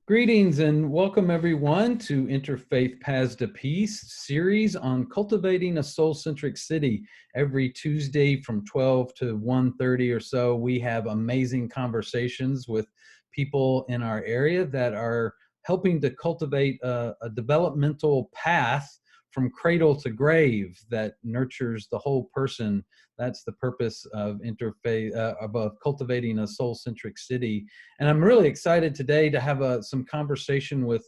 Greetings and welcome everyone to Interfaith Paths to Peace series on cultivating a soul-centric city. Every Tuesday from 12 to 1:30 or so, we have amazing conversations with people in our area that are helping to cultivate a developmental path from cradle to grave that nurtures the whole person. That's the purpose of interfaith, of cultivating a soul-centric city. And I'm really excited today to have some conversation with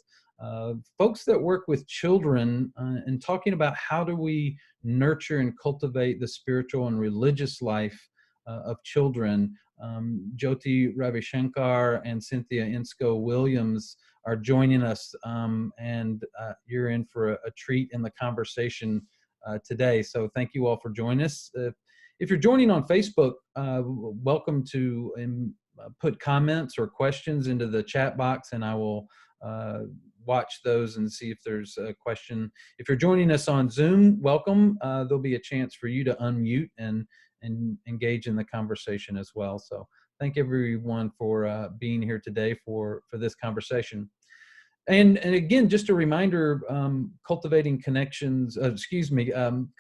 folks that work with children and talking about how do we nurture and cultivate the spiritual and religious life of children. Jyoti Ravishankar and Cynthia Insco Williams are joining us, and you're in for a treat in the conversation today. So thank you all for joining us. If you're joining on Facebook, welcome to put comments or questions into the chat box, and I will watch those and see if there's a question. If you're joining us on Zoom, welcome. There'll be a chance for you to unmute and engage in the conversation as well. So thank everyone for being here today for this conversation. And again, just a reminder, cultivating connections,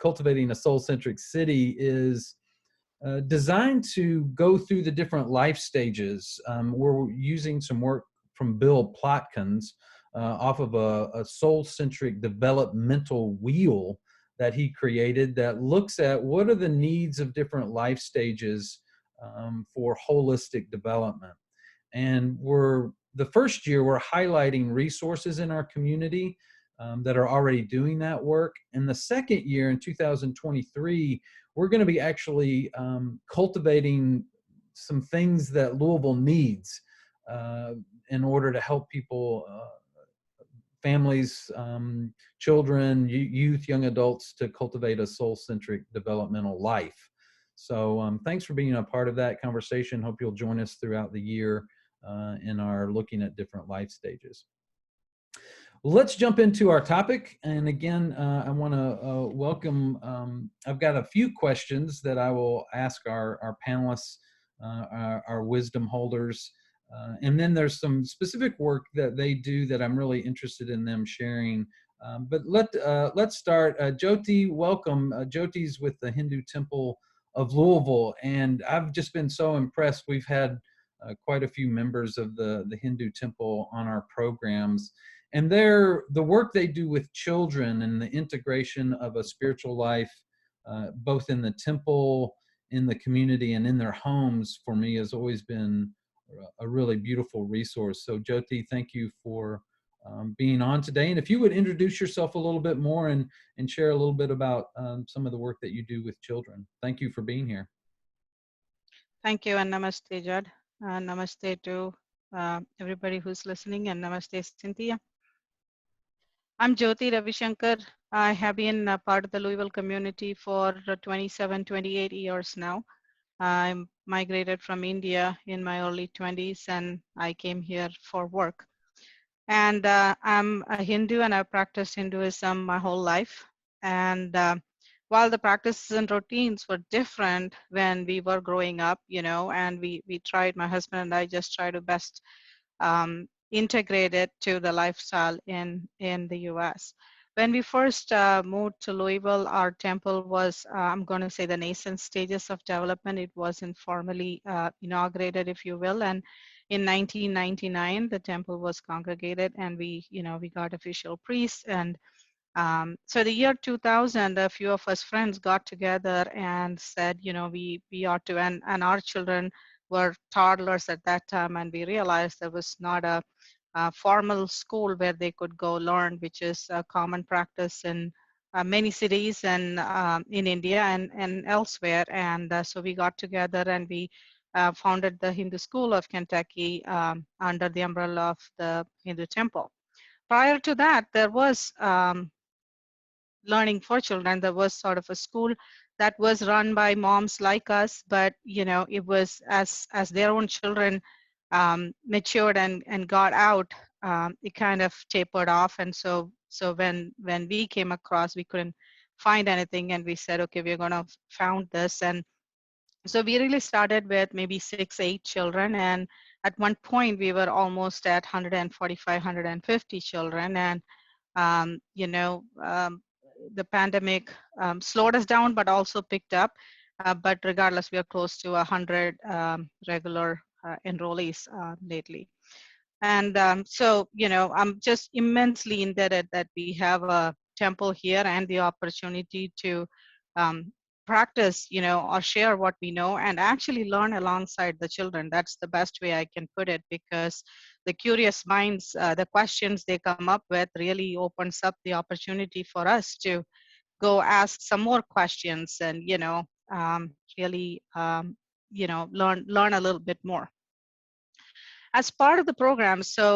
cultivating a soul-centric city is designed to go through the different life stages. We're using some work from Bill Plotkins off of a soul-centric developmental wheel that he created that looks at what are the needs of different life stages for holistic development. And the first year, we're highlighting resources in our community that are already doing that work. And the second year, in 2023, we're going to be actually cultivating some things that Louisville needs in order to help people, families, children, youth, young adults, to cultivate a soul-centric developmental life. So thanks for being a part of that conversation. Hope you'll join us throughout the year in our looking at different life stages. Let's jump into our topic. And again, I want to welcome, I've got a few questions that I will ask our panelists, our wisdom holders. And then there's some specific work that they do that I'm really interested in them sharing. But let's start. Jyoti, welcome. Jyoti's with the Hindu Temple of Louisville. And I've just been so impressed. We've had quite a few members of the Hindu Temple on our programs. And the work they do with children and the integration of a spiritual life, both in the temple, in the community, and in their homes, for me has always been a really beautiful resource. So Jyoti, thank you for being on today. And if you would introduce yourself a little bit more and share a little bit about some of the work that you do with children. Thank you for being here. Thank you, and namaste, Judd. Namaste to everybody who's listening, and namaste, Cynthia. I'm Jyoti Ravishankar. I have been a part of the Louisville community for 27, 28 years now. I migrated from India in my early 20s, and I came here for work. And I'm a Hindu, and I've practiced Hinduism my whole life. And while the practices and routines were different when we were growing up, and we tried, my husband and I just tried to best integrate it to the lifestyle in the US. When we first moved to Louisville, our temple was, I'm going to say, the nascent stages of development. It wasn't formally inaugurated, if you will. And in 1999, the temple was congregated, and we got official priests. And so the year 2000, a few of us friends got together and said, we ought to, and our children were toddlers at that time, and we realized there was not a formal school where they could go learn, which is a common practice in many cities and in India and elsewhere. And so we got together and we founded the Hindu School of Kentucky under the umbrella of the Hindu Temple. Prior to that, there was learning for children. There was sort of a school that was run by moms like us, but it was as their own children matured and got out, it kind of tapered off. And so when we came across, we couldn't find anything, and we said, okay, we're going to found this. And so we really started with maybe 6, 8 children, and at one point we were almost at 145, 150 children, and you know, the pandemic slowed us down, but also picked up. But regardless, we are close to 100 regular enrollees lately. And so, you know, I'm just immensely indebted that we have a temple here and the opportunity to um, practice, you know, or share what we know and actually learn alongside the children. That's the best way I can put it, because the curious minds, the questions they come up with really opens up the opportunity for us to go ask some more questions and, you know, really, you know, learn a little bit more as part of the program. So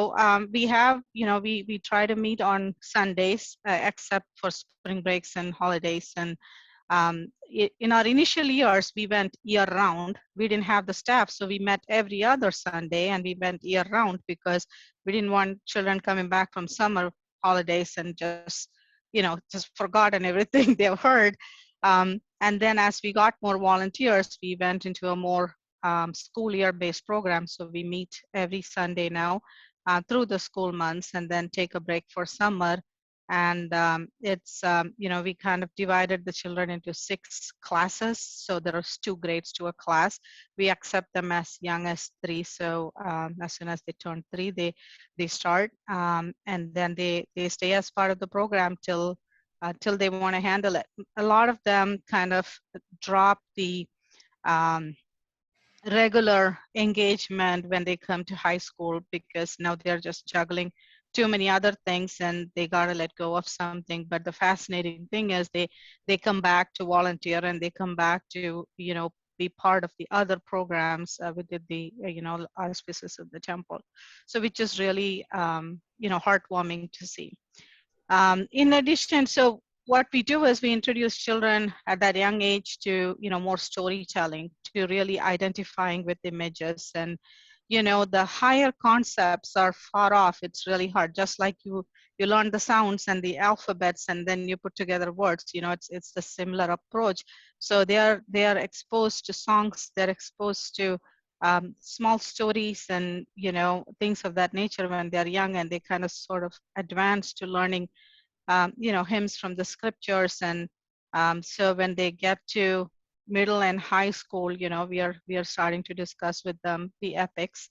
we have, you know, we try to meet on Sundays, except for spring breaks and holidays. And in our initial years, we went year round. We didn't have the staff, so we met every other Sunday, and we went year round because we didn't want children coming back from summer holidays and just, you know, just forgotten everything they've heard. And then as we got more volunteers, we went into a more school year-based program. So we meet every Sunday now through the school months, and then take a break for summer. And it's, you know, we kind of divided the children into 6 classes. So there's 2 grades to a class. We accept them as young as 3. So as soon as they turn 3, they start, and then they stay as part of the program till they want to handle it. A lot of them kind of drop the um, regular engagement when they come to high school, because now they're just juggling too many other things and they got to let go of something. But the fascinating thing is they come back to volunteer, and they come back to, you know, be part of the other programs within the, you know, auspices of the temple. So which is really, you know, heartwarming to see. In addition, so what we do is we introduce children at that young age to, you know, more storytelling, to really identifying with images. And, you know, the higher concepts are far off. It's really hard. Just like you learn the sounds and the alphabets, and then you put together words. You know, it's the similar approach. So they are exposed to songs. They're exposed to small stories and, you know, things of that nature when they're young, and they kind of sort of advance to learning you know, hymns from the scriptures. And so when they get to middle and high school, you know, we are starting to discuss with them the epics,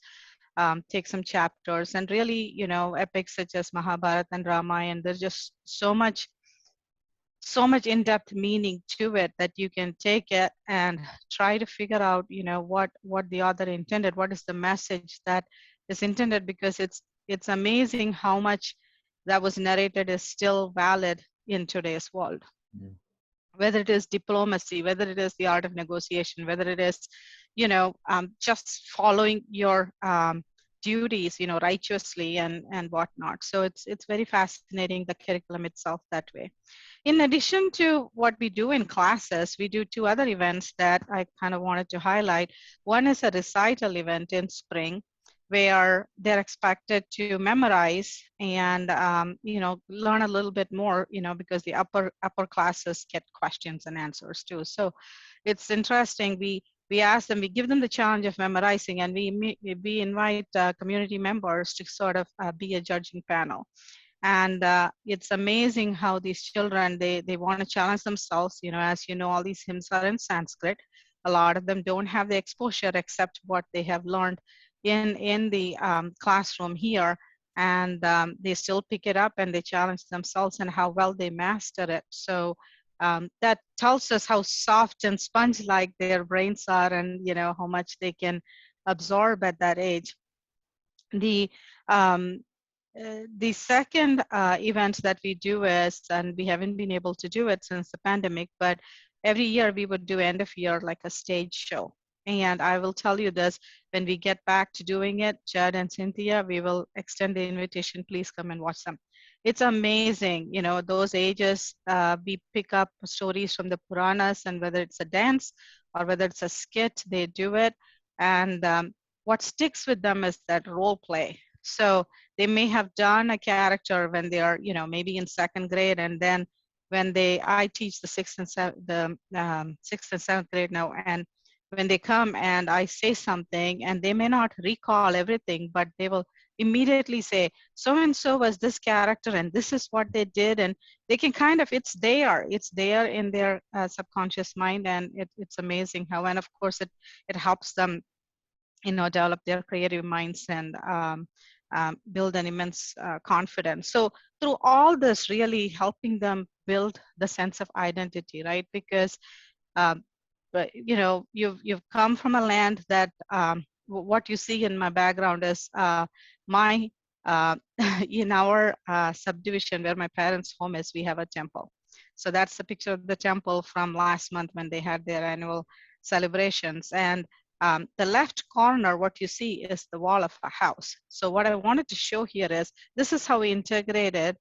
take some chapters, and really, you know, epics such as Mahabharata and Ramayana. There's just so much in-depth meaning to it that you can take it and try to figure out, you know, what the author intended, what is the message that is intended, because it's amazing how much that was narrated is still valid in today's world. Mm. Whether it is diplomacy, whether it is the art of negotiation, whether it is, you know, just following your duties, you know, righteously and whatnot. So it's very fascinating, the curriculum itself that way. In addition to what we do in classes, we do 2 other events that I kind of wanted to highlight. One is a recital event in spring, where they're expected to memorize and, you know, learn a little bit more, you know, because the upper classes get questions and answers too. So it's interesting. We ask them, we give them the challenge of memorizing, and we invite community members to sort of be a judging panel. And it's amazing how these children, they want to challenge themselves. You know, as you know, all these hymns are in Sanskrit. A lot of them don't have the exposure except what they have learned in the classroom here. And they still pick it up and they challenge themselves and how well they master it. So that tells us how soft and sponge-like their brains are, and, you know, how much they can absorb at that age. The um, the second event that we do is, and we haven't been able to do it since the pandemic, but every year we would do end of year like a stage show. And I will tell you this, when we get back to doing it, Judd and Cynthia, we will extend the invitation. Please come and watch them. It's amazing. You know, those ages, we pick up stories from the Puranas, and whether it's a dance or whether it's a skit, they do it. And what sticks with them is that role play. So they may have done a character when they are, you know, maybe in 2nd grade, and then when I teach the 6th and 7th grade now, and when they come and I say something, and they may not recall everything, but they will immediately say, so and so was this character and this is what they did. And they can kind of, it's there in their subconscious mind. And it's amazing how, and of course it helps them, develop their creative minds and build an immense confidence. So through all this, really helping them build the sense of identity, right? Because um, but you've come from a land that what you see in my background is my in our subdivision where my parents' home is, we have a temple. So that's the picture of the temple from last month when they had their annual celebrations. And the left corner, what you see is the wall of a house. So what I wanted to show here is this is how we integrated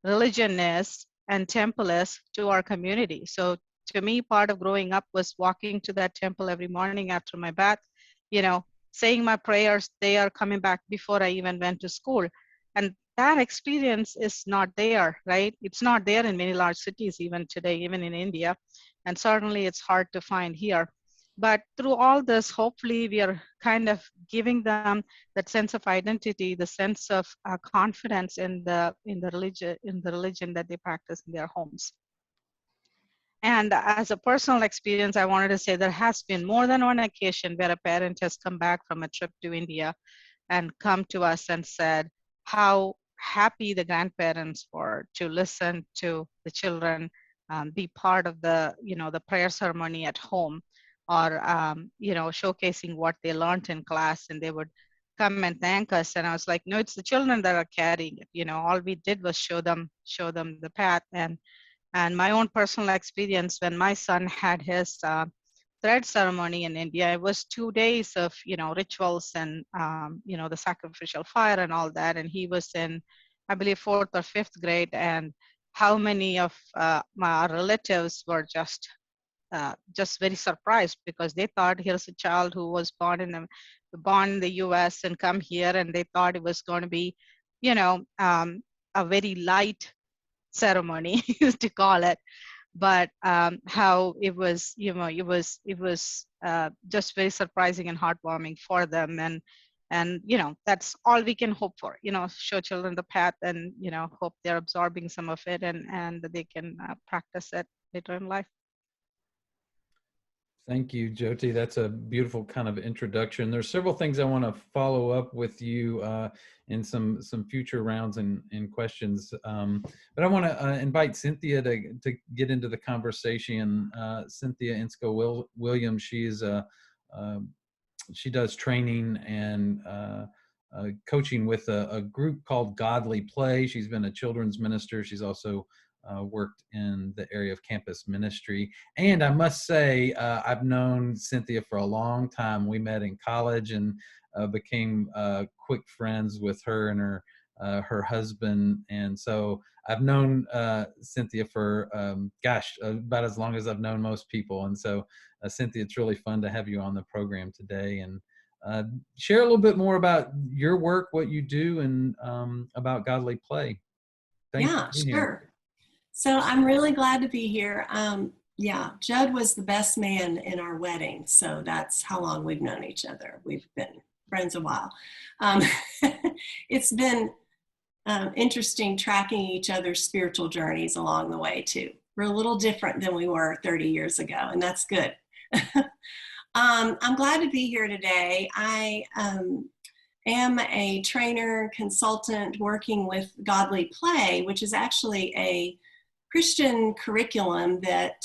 religion is and temple is to our community. So to me, part of growing up was walking to that temple every morning after my bath, saying my prayers. They are coming back before I even went to school. And that experience is not there, right? It's not there in many large cities even today, even in India. And certainly it's hard to find here. But through all this, hopefully we are kind of giving them that sense of identity, the sense of confidence in the religion that they practice in their homes. And as a personal experience, I wanted to say there has been more than one occasion where a parent has come back from a trip to India and come to us and said how happy the grandparents were to listen to the children, be part of the prayer ceremony at home, or showcasing what they learned in class, and they would come and thank us. And I was like, no, it's the children that are carrying it. All we did was show them the path. And my own personal experience, when my son had his thread ceremony in India, it was 2 days of rituals and the sacrificial fire and all that. And he was in, I believe, 4th or 5th grade. And how many of my relatives were just very surprised, because they thought here's a child who was born in the U.S. and come here, and they thought it was going to be, a very light ceremony to call it. But how it was, just very surprising and heartwarming for them. And that's all we can hope for, show children the path, and hope they're absorbing some of it, and that they can practice it later in life. Thank you, Jyoti. That's a beautiful kind of introduction. There's several things I want to follow up with you in some future rounds and questions. But I want to invite Cynthia to get into the conversation. Cynthia Insco Williams, she does training and coaching with a group called Godly Play. She's been a children's minister. She's also worked in the area of campus ministry. And I must say, I've known Cynthia for a long time. We met in college and became quick friends with her and her husband. And so I've known Cynthia for, about as long as I've known most people. And so, Cynthia, it's really fun to have you on the program today. And share a little bit more about your work, what you do, and about Godly Play. Thanks Yeah, for being sure. here. So I'm really glad to be here. Judd was the best man in our wedding. So that's how long we've known each other. We've been friends a while. It's been interesting tracking each other's spiritual journeys along the way too. We're a little different than we were 30 years ago, and that's good. I'm glad to be here today. I am a trainer, consultant working with Godly Play, which is actually a Christian curriculum that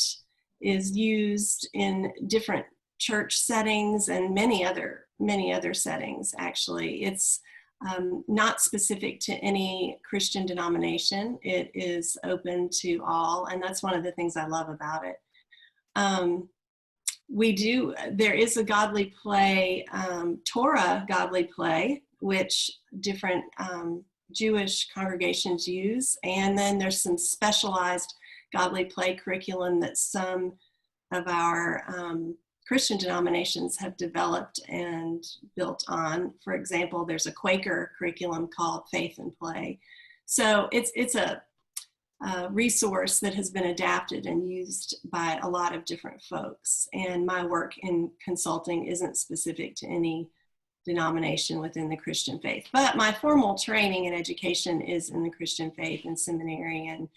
is used in different church settings and many other settings. Actually, it's not specific to any Christian denomination. It is open to all, and that's one of the things I love about it. There is a Godly Play, Torah Godly Play, which different Jewish congregations use. And then there's some specialized Godly Play curriculum that some of our Christian denominations have developed and built on. For example, there's a Quaker curriculum called Faith and Play. So it's a resource that has been adapted and used by a lot of different folks. And my work in consulting isn't specific to any denomination within the Christian faith. But my formal training and education is in the Christian faith and seminary, and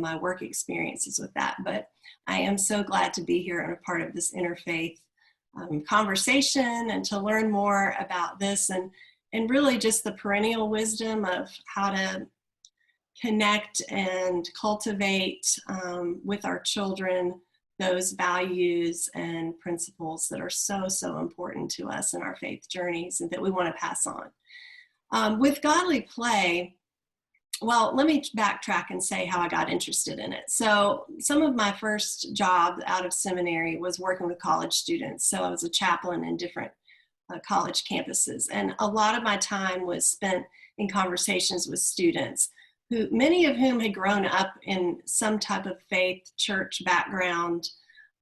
my work experiences with that. But I am so glad to be here and a part of this interfaith conversation, and to learn more about this, and really just the perennial wisdom of how to connect and cultivate with our children those values and principles that are so important to us in our faith journeys and that we want to pass on. With godly play, well, let me backtrack and say how I got interested in it. So some of my first job out of seminary was working with college students. So I was a chaplain in different college campuses. And a lot of my time was spent in conversations with students, who, many of whom had grown up in some type of faith church background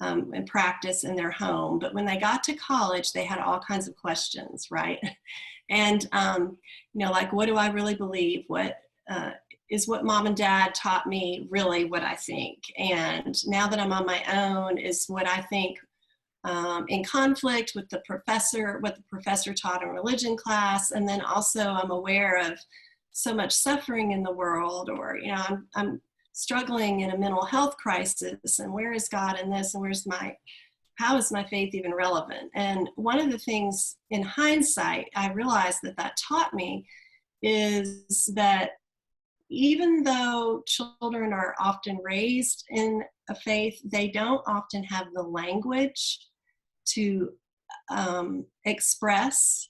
and practice in their home. But when they got to college, they had all kinds of questions, right? And, like, what do I really believe? What is what mom and dad taught me really what I think? And now that I'm on my own, is what I think in conflict with the professor, what the professor taught in religion class? And then also I'm aware of so much suffering in the world, or, I'm struggling in a mental health crisis, and where is God in this? And how is my faith even relevant? And one of the things in hindsight, I realized that taught me is that even though children are often raised in a faith, they don't often have the language to express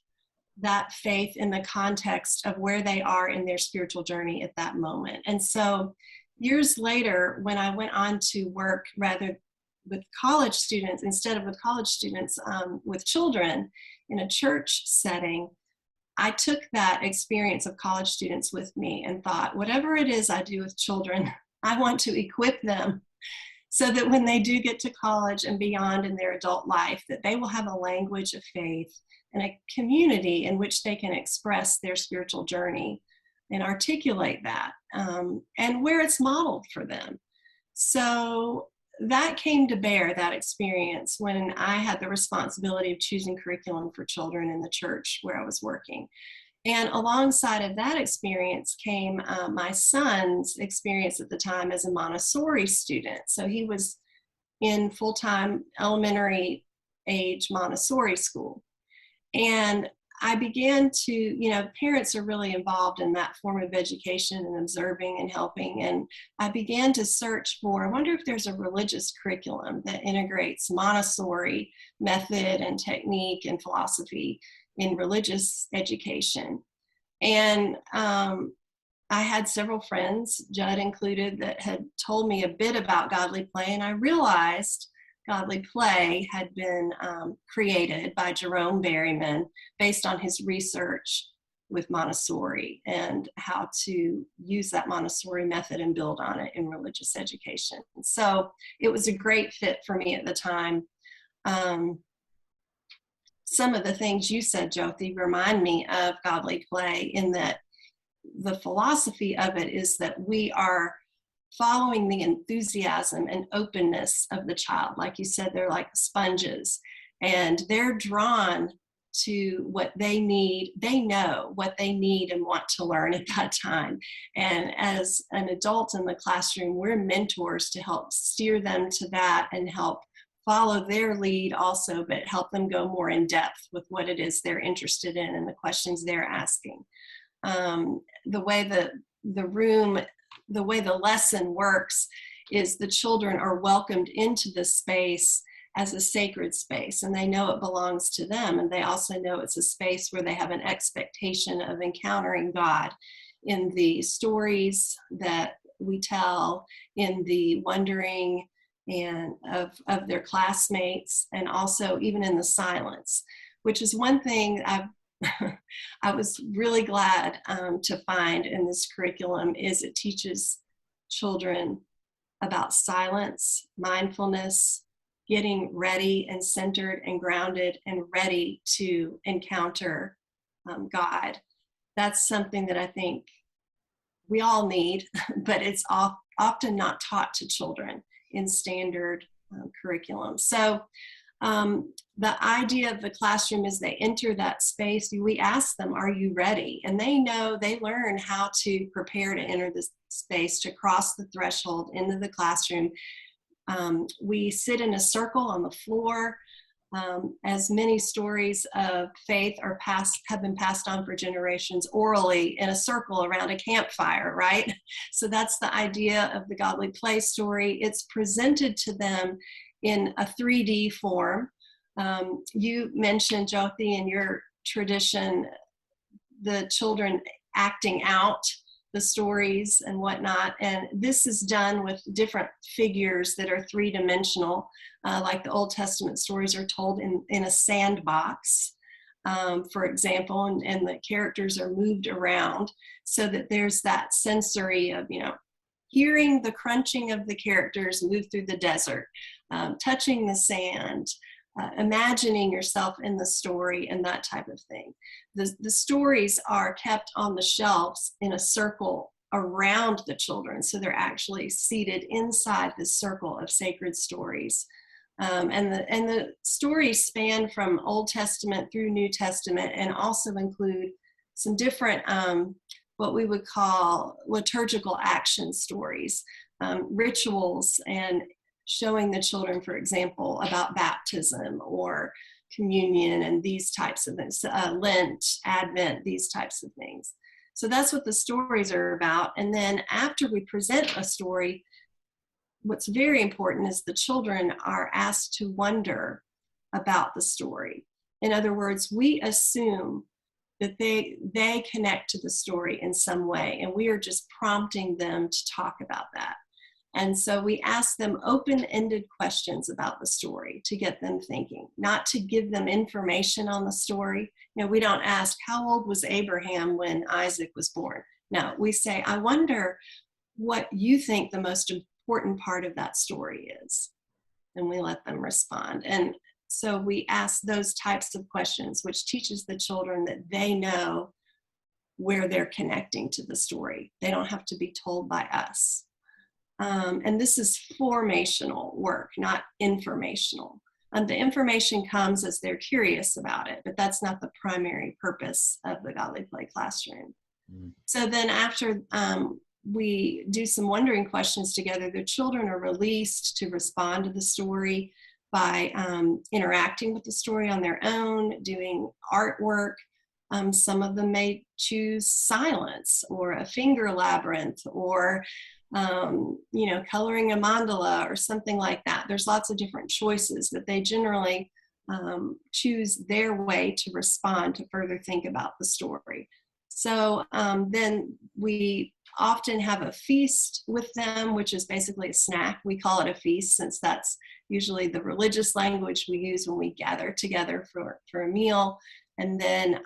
that faith in the context of where they are in their spiritual journey at that moment. And so years later, when I went on to work rather with college students, instead of with college students, with children in a church setting, I took that experience of college students with me and thought, whatever it is I do with children, I want to equip them so that when they do get to college and beyond in their adult life, that they will have a language of faith and a community in which they can express their spiritual journey and articulate that, and where it's modeled for them. So that came to bear, that experience, when I had the responsibility of choosing curriculum for children in the church where I was working. And alongside of that experience came my son's experience at the time as a Montessori student. So he was in full-time elementary age Montessori school. And I began to, parents are really involved in that form of education and observing and helping. And I began to search for, I wonder if there's a religious curriculum that integrates Montessori method and technique and philosophy in religious education. And I had several friends, Judd included, that had told me a bit about godly play. And I realized godly play had been created by Jerome Berryman based on his research with Montessori and how to use that Montessori method and build on it in religious education. So it was a great fit for me at the time. Some of the things you said, Jyoti, remind me of godly play, in that the philosophy of it is that we are following the enthusiasm and openness of the child. Like you said, they're like sponges, and they're drawn to what they need. They know what they need and want to learn at that time. And as an adult in the classroom, we're mentors to help steer them to that and help follow their lead also, but help them go more in depth with what it is they're interested in and the questions they're asking. The way the lesson works is the children are welcomed into the space as a sacred space, and they know it belongs to them, and they also know it's a space where they have an expectation of encountering God in the stories that we tell, in the wondering and of their classmates, and also even in the silence, which is one thing I was really glad to find in this curriculum, is it teaches children about silence, mindfulness, getting ready and centered and grounded and ready to encounter God. That's something that I think we all need, but it's often not taught to children in standard curriculum. So the idea of the classroom is they enter that space, we ask them, are you ready? And they learn how to prepare to enter this space, to cross the threshold into the classroom. We sit in a circle on the floor. As many stories of faith have been passed on for generations orally in a circle around a campfire, right? So that's the idea of the godly play story. It's presented to them in a 3D form. You mentioned, Jyoti, in your tradition, the children acting out the stories and whatnot. And this is done with different figures that are three-dimensional, like the Old Testament stories are told in a sandbox, for example, and the characters are moved around so that there's that sensory of, hearing the crunching of the characters move through the desert, touching the sand, imagining yourself in the story, and that type of thing. The stories are kept on the shelves in a circle around the children, so they're actually seated inside this circle of sacred stories. And the stories span from Old Testament through New Testament, and also include some different what we would call liturgical action stories, rituals, and showing the children, for example, about baptism or communion and these types of things, Lent, Advent, these types of things. So that's what the stories are about. And then after we present a story, what's very important is the children are asked to wonder about the story. In other words, we assume that they connect to the story in some way, and we are just prompting them to talk about that. And so we ask them open-ended questions about the story to get them thinking, not to give them information on the story. We don't ask, how old was Abraham when Isaac was born? No, we say, I wonder what you think the most important part of that story is. And we let them respond. And so we ask those types of questions, which teaches the children that they know where they're connecting to the story. They don't have to be told by us. And this is formational work, not informational. The information comes as they're curious about it, but that's not the primary purpose of the Godly Play classroom. So then after we do some wondering questions together, the children are released to respond to the story by interacting with the story on their own, doing artwork. Some of them may choose silence or a finger labyrinth, or coloring a mandala or something like that. There's lots of different choices, but they generally choose their way to respond to further think about the story. So then we often have a feast with them, which is basically a snack. We call it a feast since that's usually the religious language we use when we gather together for a meal. And then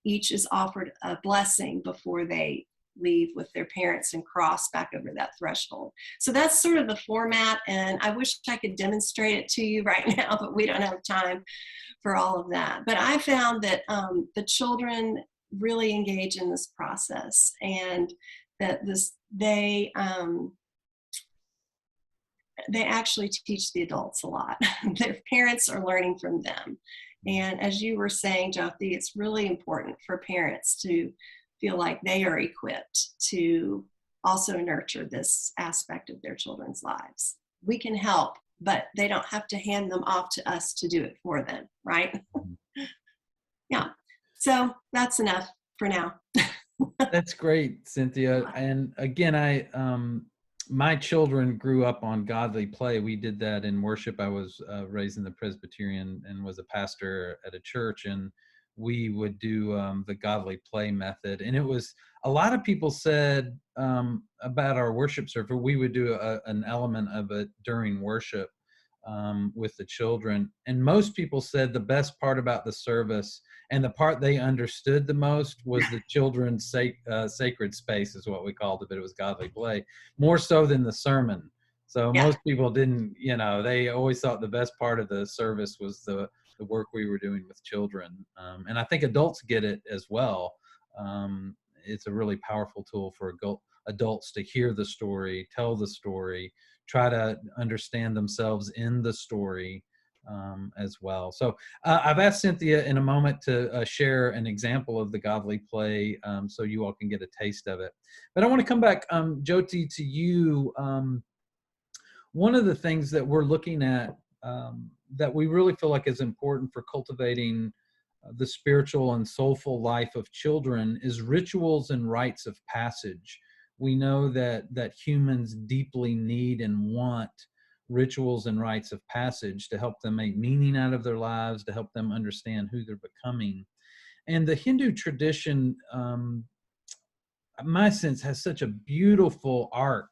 each is offered a blessing before they leave with their parents and cross back over that threshold. So that's sort of the format, and I wish I could demonstrate it to you right now, but we don't have time for all of that. But I found that the children really engage in this process, and that they actually teach the adults a lot. Their parents are learning from them. And as you were saying, Jyoti, it's really important for parents to feel like they are equipped to also nurture this aspect of their children's lives. We can help, but they don't have to hand them off to us to do it for them, right? Yeah, so that's enough for now. That's great, Cynthia. And again, my children grew up on Godly Play. We did that in worship. I was raised in the Presbyterian and was a pastor at a church, and we would do the Godly Play method. And it was, a lot of people said about our worship service, we would do an element of it during worship with the children. And most people said the best part about the service and the part they understood the most was the children's sacred space, is what we called it, but it was Godly Play, more so than the sermon. So most people didn't, they always thought the best part of the service was the work we were doing with children. And I think adults get it as well. It's a really powerful tool for adults to hear the story, tell the story, try to understand themselves in the story as well. So I've asked Cynthia in a moment to share an example of the Godly play so you all can get a taste of it. But I want to come back, Jyoti, to you. One of the things that we're looking at that we really feel like is important for cultivating the spiritual and soulful life of children is rituals and rites of passage. We know that humans deeply need and want rituals and rites of passage to help them make meaning out of their lives, to help them understand who they're becoming. And the Hindu tradition, my sense, has such a beautiful arc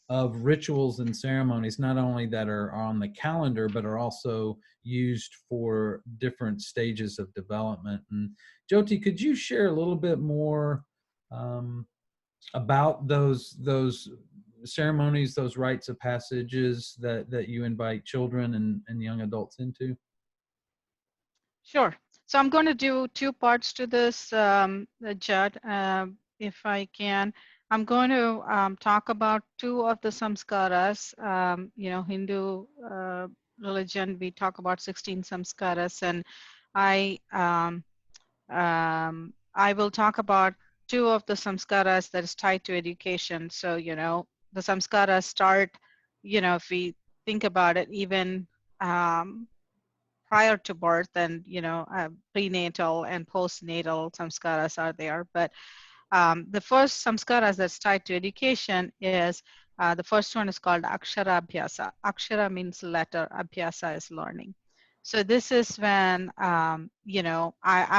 of rituals and ceremonies, not only that are on the calendar, but are also used for different stages of development. And Jyoti, could you share a little bit more about those ceremonies, those rites of passages that you invite children and young adults into? Sure. So I'm going to do two parts to this, Judd, if I can. I'm going to talk about two of the samskaras. Hindu religion, we talk about 16 samskaras, and I I will talk about two of the samskaras that is tied to education. So, the samskaras start, if we think about it, even prior to birth, and prenatal and postnatal samskaras are there. But the first samskaras that's tied to education is the first one is called Akshara Pyasa. Akshara means letter, Abhyasa is learning. So this is when I'm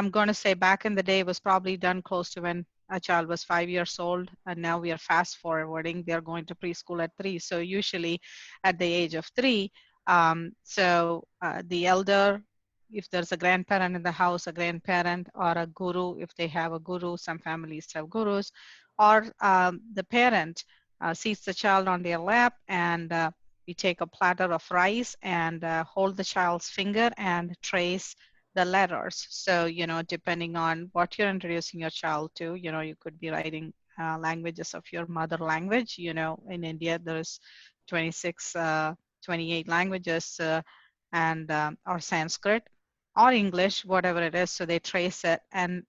going to say back in the day it was probably done close to when a child was 5 years old, and now we are fast forwarding. They're going to preschool at 3. So usually at the age of 3, the elder, if there's a grandparent in the house, a grandparent, or a guru, if they have a guru, some families have gurus, or the parent seats the child on their lap, and we take a platter of rice and hold the child's finger and trace the letters. So, depending on what you're introducing your child to, you could be writing languages of your mother language. In India, there's 26, 28 languages, or Sanskrit or English, whatever it is. So they trace it, and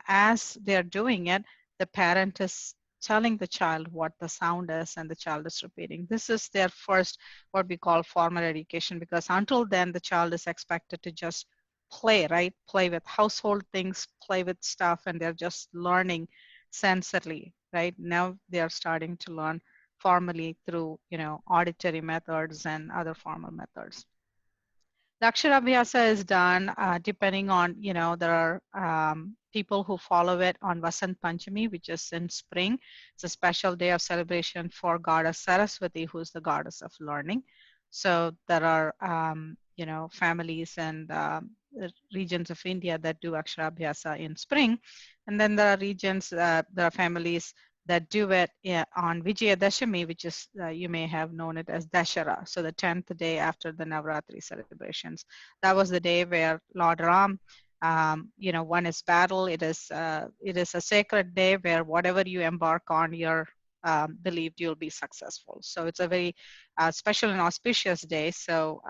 as they're doing it, the parent is telling the child what the sound is, and the child is repeating. This is their first, what we call formal education, because until then the child is expected to just play, right? Play with household things, play with stuff, and they're just learning sensorily, right? Now they're starting to learn formally through, auditory methods and other formal methods. The Aksharabhyasa is done depending on, there are people who follow it on Vasant Panchami, which is in spring. It's a special day of celebration for goddess Saraswati, who's the goddess of learning. So there are, families and regions of India that do Aksharabhyasa in spring. And then there are regions, there are families that do it on Vijayadashami, which is, you may have known it as Dashara, so the 10th day after the Navratri celebrations. That was the day where Lord Ram, won his battle. It is a sacred day where whatever you embark on, you're believed you'll be successful. So it's a very special and auspicious day. So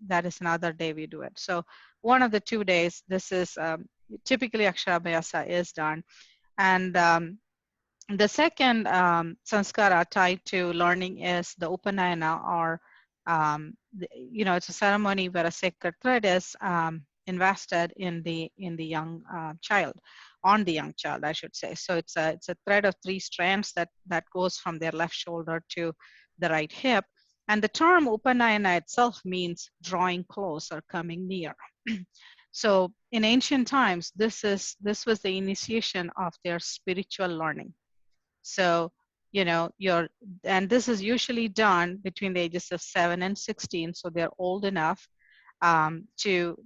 that is another day we do it. So one of the 2 days, this is typically Aksharabhyasa is done. And the second sanskara tied to learning is the Upanayana, or it's a ceremony where a sacred thread is invested in the young child, on the young child, I should say. So it's a thread of 3 strands that goes from their left shoulder to the right hip. And the term Upanayana itself means drawing close or coming near. So in ancient times, this was the initiation of their spiritual learning. So, and this is usually done between the ages of 7 and 16. So they're old enough to,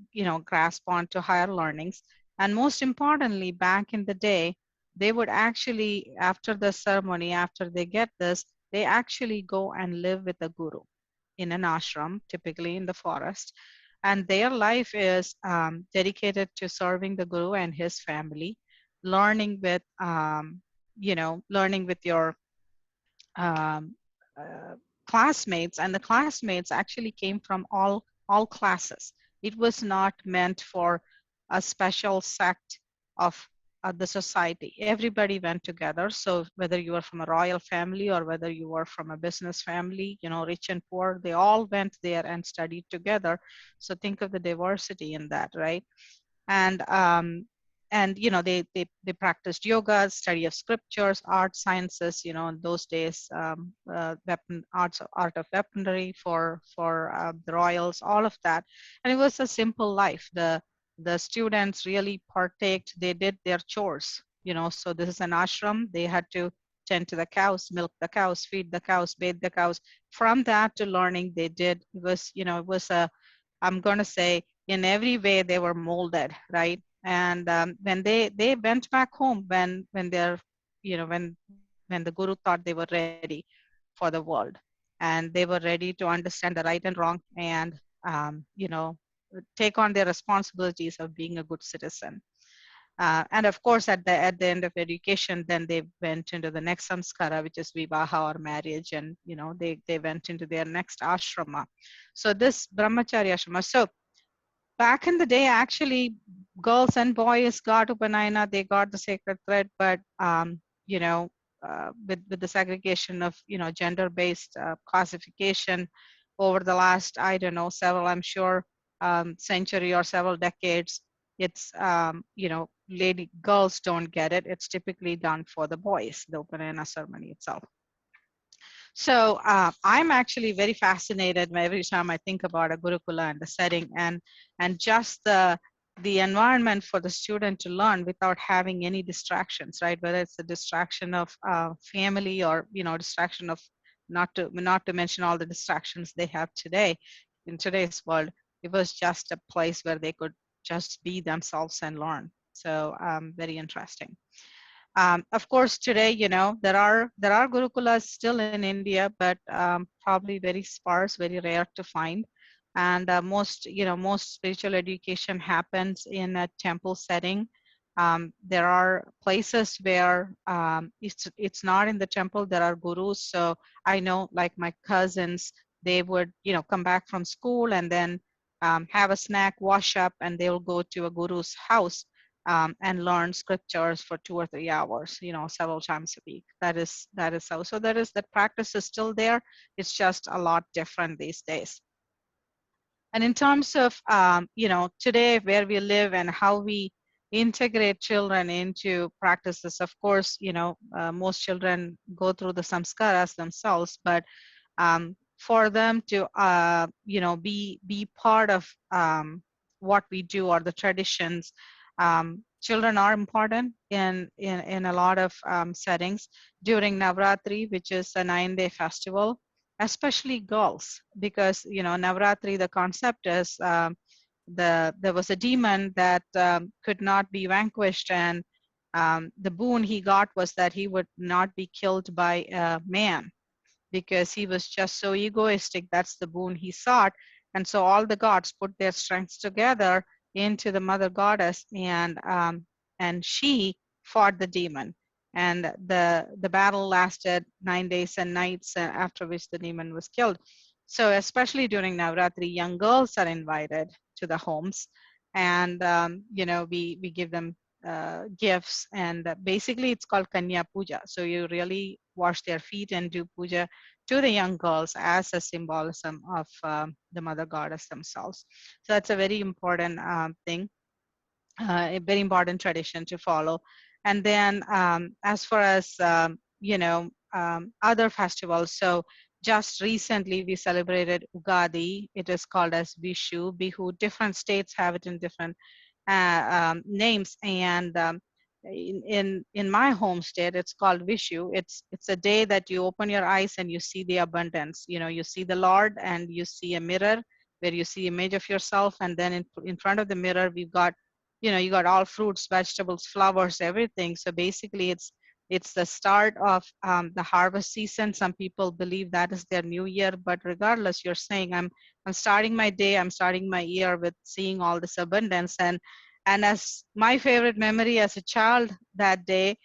grasp on to higher learnings. And most importantly, back in the day, they would actually, after the ceremony, after they get this, they actually go and live with a guru in an ashram, typically in the forest. And their life is dedicated to serving the guru and his family, learning with, learning with your um, classmates, and the classmates actually came from all classes. It was not meant for a special sect of the society. Everybody went together. So whether you were from a royal family or whether you were from a business family, you know, rich and poor, they all went there and studied together. So think of the diversity in that, right? And you know, they practiced yoga, study of scriptures, art, sciences, you know, in those days, weapon arts, art of weaponry for the royals, all of that. And it was a simple life. The students really partaked. They did their chores, you know. So this is an ashram. They had to tend to the cows, milk the cows, feed the cows, bathe the cows. From that to learning, they did, it was, you know, it was a, I'm going to say, in every way they were molded, right? And when they went back home, when they're, you know, when the guru thought they were ready for the world, and they were ready to understand the right and wrong, and you know, take on their responsibilities of being a good citizen. And of course, at the end of education, then they went into the next samskara, which is vivaha or marriage, and you know, they went into their next ashrama. So this brahmacharya ashrama. So back in the day, actually, girls and boys got Upanayana, they got the sacred thread, but you know, with the segregation of, you know, gender-based classification over the last, I don't know, several, I'm sure, century or several decades, it's you know, lady girls don't get it. It's typically done for the boys, the Upanayana ceremony itself. So I'm actually very fascinated every time I think about a Gurukula and the setting, and just the environment for the student to learn without having any distractions, right? Whether it's a distraction of family, or, you know, distraction of, not to mention all the distractions they have today in today's world. It was just a place where they could just be themselves and learn. So very interesting. Of course, today, you know, there are gurukulas still in India, but probably very sparse, very rare to find. And most, you know, most spiritual education happens in a temple setting. There are places where it's not in the temple. There are gurus. So I know, like my cousins, they would, you know, come back from school and then have a snack, wash up, and they will go to a guru's house and learn scriptures for 2 or 3 hours, you know, several times a week. That is so. So that practice is still there. It's just a lot different these days. And in terms of, you know, today where we live and how we integrate children into practices, of course, you know, most children go through the samskaras themselves, but for them to, you know, be part of what we do or the traditions, children are important in a lot of settings. During Navratri, which is a 9-day festival, especially girls, because, you know, Navratri, the concept is there was a demon that could not be vanquished, and the boon he got was that he would not be killed by a man, because he was just so egoistic. That's the boon he sought. And so all the gods put their strengths together into the mother goddess, and she fought the demon. And the battle lasted 9 days and nights, after which the demon was killed. So especially during Navratri, young girls are invited to the homes, and you know, we give them gifts, and basically it's called Kanya Puja. So you really wash their feet and do puja to the young girls as a symbolism of the mother goddess themselves. So that's a very important thing, a very important tradition to follow. And then as far as, you know, other festivals, so just recently we celebrated Ugadi. It is called as Vishu, Bihu. Different states have it in different names, and in my home state, it's called Vishu. It's a day that you open your eyes and you see the abundance. You know, you see the Lord, and you see a mirror where you see image of yourself, and then in front of the mirror we've got, you know, you got all fruits, vegetables, flowers, everything. So basically it's the start of the harvest season. Some people believe that is their new year, but regardless, you're saying I'm starting my day, I'm starting my year with seeing all this abundance. And as my favorite memory as a child that day,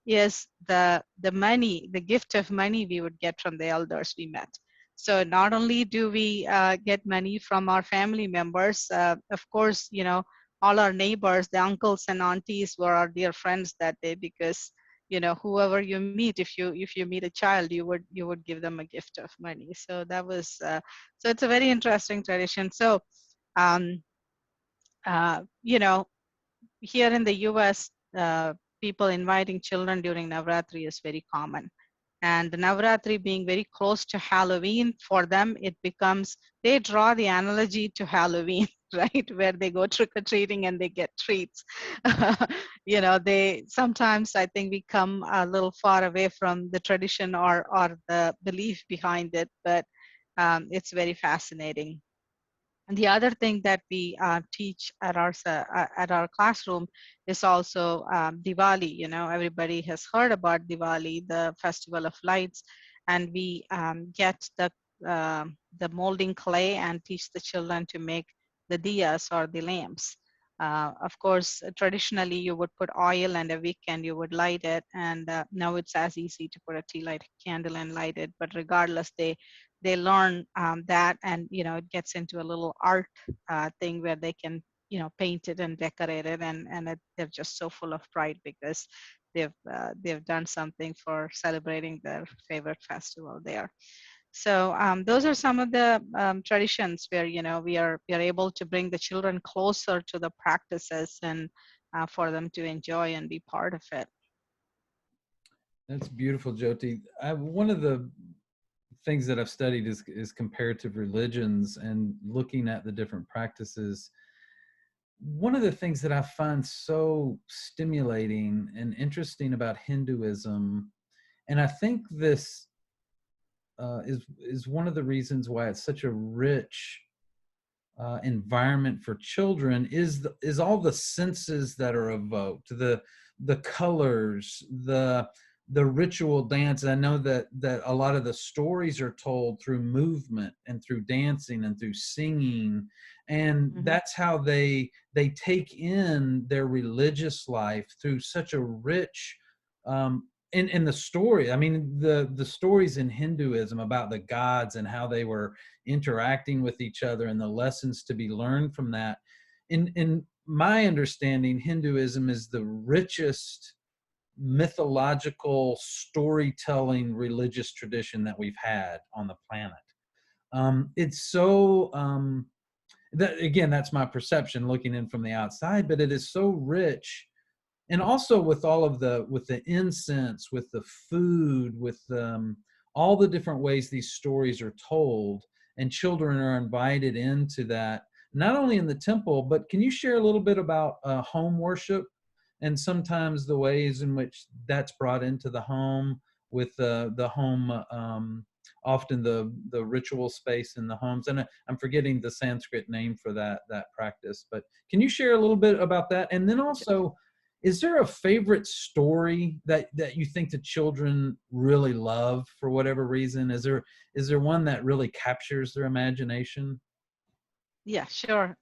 is the money, the gift of money we would get from the elders we met. So not only do we get money from our family members, of course, all our neighbors, the uncles and aunties were our dear friends that day, because whoever you meet, if you meet a child, you would give them a gift of money. So that was so it's a very interesting tradition. So um, uh, you know here in the US, people inviting children during Navratri is very common. And the Navratri being very close to Halloween, for them, it becomes, they draw the analogy to Halloween, right? Where they go trick or treating and they get treats. They sometimes, I think we come a little far away from the tradition or the belief behind it, but it's very fascinating. And the other thing that we teach at our classroom is also Diwali. Everybody has heard about Diwali, the festival of lights, and we get the molding clay and teach the children to make the diyas or the lamps. Of course, traditionally you would put oil and a wick and you would light it, and now it's as easy to put a tea light candle and light it. But regardless, they learn that, and it gets into a little art thing where they can paint it and decorate it, and they're just so full of pride because they've done something for celebrating their favorite festival there. So those are some of the traditions where we are able to bring the children closer to the practices, and for them to enjoy and be part of it. That's beautiful, Jyoti. One of the things that I've studied is comparative religions and looking at the different practices. One of the things that I find so stimulating and interesting about Hinduism, and I think this is one of the reasons why it's such a rich environment for children, is all the senses that are evoked, the colors, the ritual dance. I know that a lot of the stories are told through movement and through dancing and through singing, and that's how they take in their religious life through such a rich in the story. I mean, the stories in Hinduism about the gods and how they were interacting with each other and the lessons to be learned from that. In my understanding, Hinduism is the richest mythological storytelling religious tradition that we've had on the planet. It's so that, again, that's my perception looking in from the outside, but it is so rich. And also with all of with the incense, with the food, with all the different ways these stories are told, and children are invited into that, not only in the temple, but can you share a little bit about home worship and sometimes the ways in which that's brought into the home, with the home, often the ritual space in the homes? And I'm forgetting the Sanskrit name for that practice, but can you share a little bit about that? And then also, is there a favorite story that you think the children really love for whatever reason? Is there one that really captures their imagination? Yeah, sure.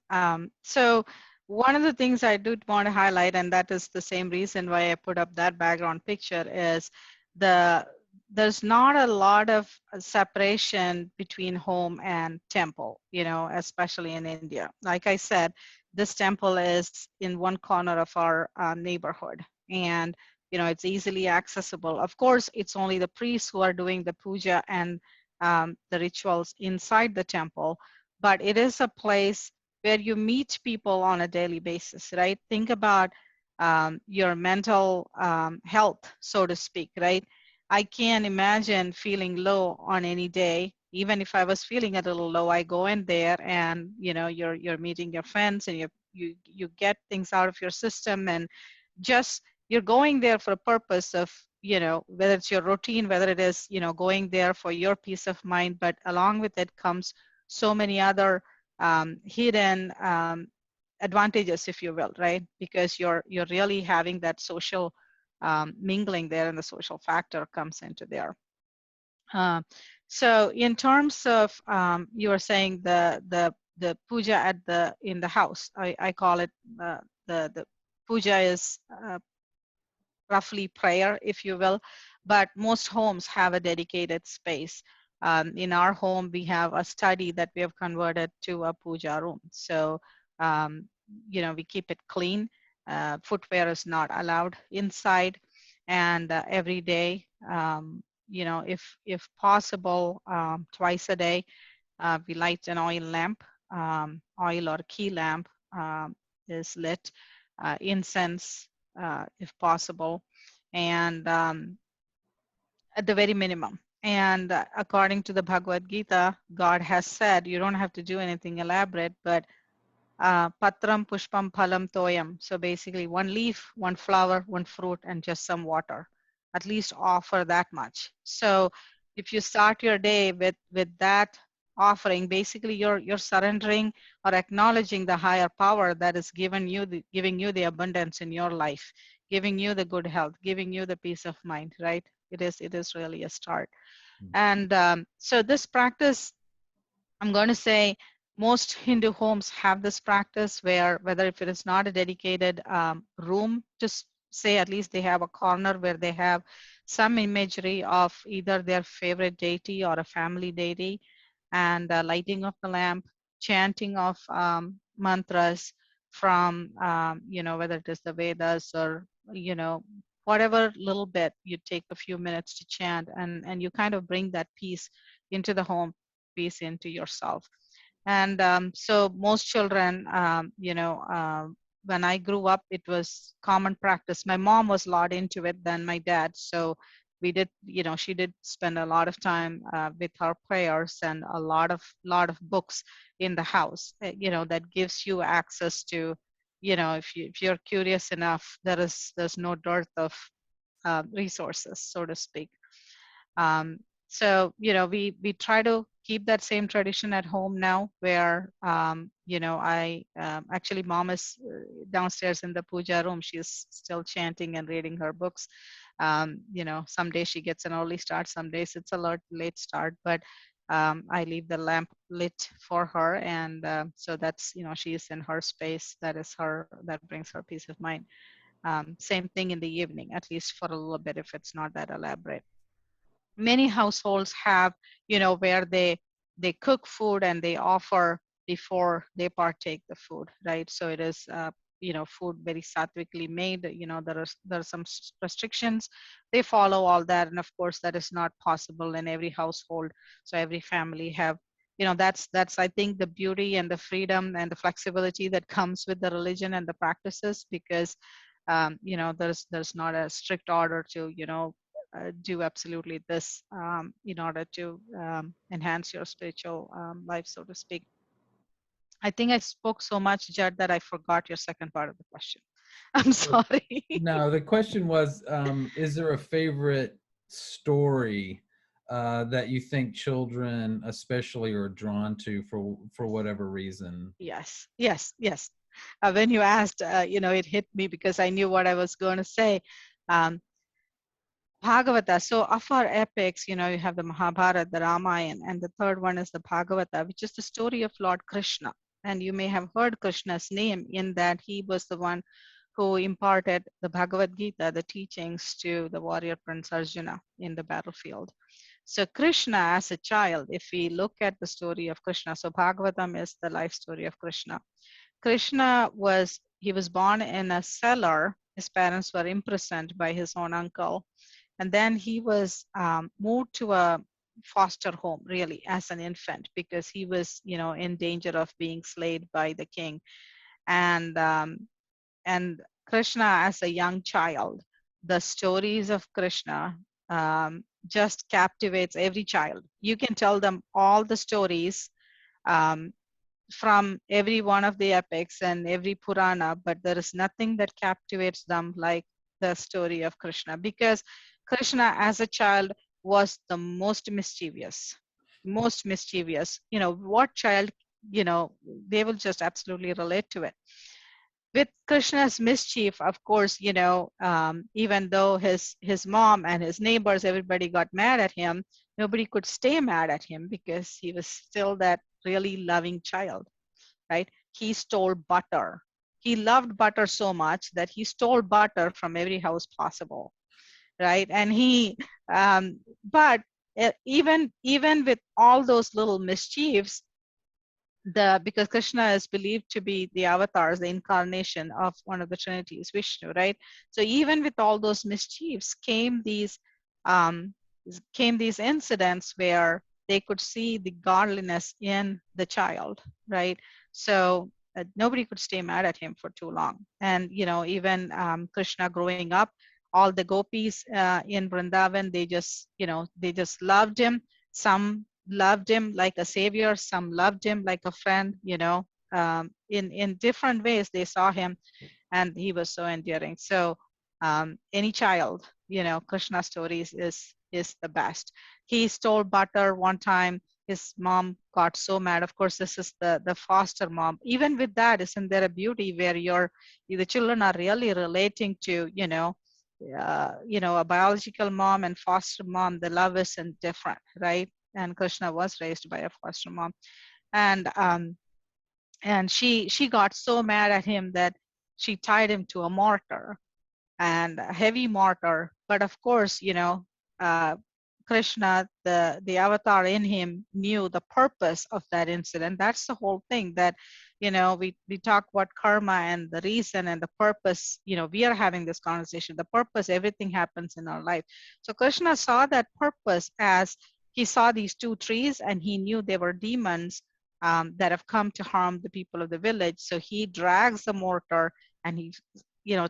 So one of the things I do want to highlight, and that is the same reason why I put up that background picture, is there's not a lot of separation between home and temple, especially in India. Like I said, this temple is in one corner of our neighborhood, and it's easily accessible. Of course, it's only the priests who are doing the puja and the rituals inside the temple, but it is a place where you meet people on a daily basis, right? Think about your mental health, so to speak, right? I can't imagine feeling low on any day. Even if I was feeling a little low, I go in there, and you're meeting your friends, and you get things out of your system, and just you're going there for a purpose of whether it's your routine, whether it is going there for your peace of mind, but along with it comes so many other hidden advantages, if you will, right? Because you're really having that social mingling there, and the social factor comes into there. So in terms of you were saying the puja in the house, I call it the puja is roughly prayer, if you will, but most homes have a dedicated space. In our home, we have a study that we have converted to a puja room. So, we keep it clean. Footwear is not allowed inside, and every day, if possible, twice a day, we light an oil lamp, oil or key lamp is lit, incense, if possible, and at the very minimum. And according to the Bhagavad Gita, God has said you don't have to do anything elaborate, but patram pushpam phalam toyam. So basically, one leaf, one flower, one fruit, and just some water. At least offer that much. So if you start your day with that offering, basically you're surrendering or acknowledging the higher power that is giving you the abundance in your life, giving you the good health, giving you the peace of mind. Right? It is really a start. And so this practice, I'm going to say most Hindu homes have this practice where, whether if it is not a dedicated room, just say at least they have a corner where they have some imagery of either their favorite deity or a family deity, and lighting of the lamp, chanting of mantras from, whether it is the Vedas or, whatever little bit, you take a few minutes to chant, and you kind of bring that peace into the home, peace into yourself. And so most children, when I grew up, it was common practice. My mom was a lot into it than my dad. So we did, she did spend a lot of time with her prayers and a lot of books in the house, that gives you access to, if you're curious enough, there's no dearth of resources, so to speak. We try to keep that same tradition at home now, where I actually, mom is downstairs in the puja room. She's still chanting and reading her books. Some days she gets an early start, some days it's a late start, but I leave the lamp lit for her, and so that's, she is in her space. That brings her peace of mind. Same thing in the evening, at least for a little bit, if it's not that elaborate. Many households have, where they cook food and they offer before they partake the food, right? So it is food very sattwically made. There are some restrictions, they follow all that, and of course that is not possible in every household. So every family have, that's I think the beauty and the freedom and the flexibility that comes with the religion and the practices, because there's not a strict order to do absolutely this in order to enhance your spiritual life, so to speak. I think I spoke so much, Judd, that I forgot your second part of the question. I'm sorry. No, the question was, is there a favorite story that you think children especially are drawn to for whatever reason? Yes. When you asked, it hit me because I knew what I was going to say. Um, Bhagavata. So of our epics, you have the Mahabharata, the Ramayana, and the third one is the Bhagavata, which is the story of Lord Krishna. And you may have heard Krishna's name in that he was the one who imparted the Bhagavad Gita, the teachings, to the warrior Prince Arjuna in the battlefield. So Krishna as a child, if we look at the story of Krishna, so Bhagavatam is the life story of Krishna. Krishna was born in a cellar. His parents were imprisoned by his own uncle. And then he was moved to a foster home, really, as an infant, because he was, in danger of being slayed by the king. And Krishna as a young child, the stories of Krishna just captivates every child. You can tell them all the stories from every one of the epics and every Purana, but there is nothing that captivates them like the story of Krishna, because Krishna as a child was the most mischievous. What child, they will just absolutely relate to it. With Krishna's mischief, of course, even though his mom and his neighbors, everybody got mad at him, nobody could stay mad at him because he was still that really loving child, right? He stole butter he loved butter so much that he stole butter from every house possible, right? And but even with all those little mischiefs, because Krishna is believed to be the avatars, the incarnation of one of the trinities, Vishnu, right? So even with all those mischiefs um, came these incidents where they could see the godliness in the child, right? So nobody could stay mad at him for too long. And even Krishna growing up, all the gopis in Vrindavan, they just loved him. Some loved him like a savior, some loved him like a friend, in different ways they saw him, and he was so endearing. So any child, Krishna stories is the best. He stole butter one time. His mom got so mad. Of course, this is the foster mom. Even with that, isn't there a beauty where the children are really relating to a biological mom and foster mom? The love isn't different, right? And Krishna was raised by a foster mom, and she got so mad at him that she tied him to a mortar, and a heavy mortar. But of course, uh, Krishna, the avatar in him, knew the purpose of that incident. That's the whole thing, that we talk about karma and the reason and the purpose. We are having this conversation. The purpose, everything happens in our life. So Krishna saw that purpose as he saw these two trees, and he knew they were demons that have come to harm the people of the village. So he drags the mortar, and he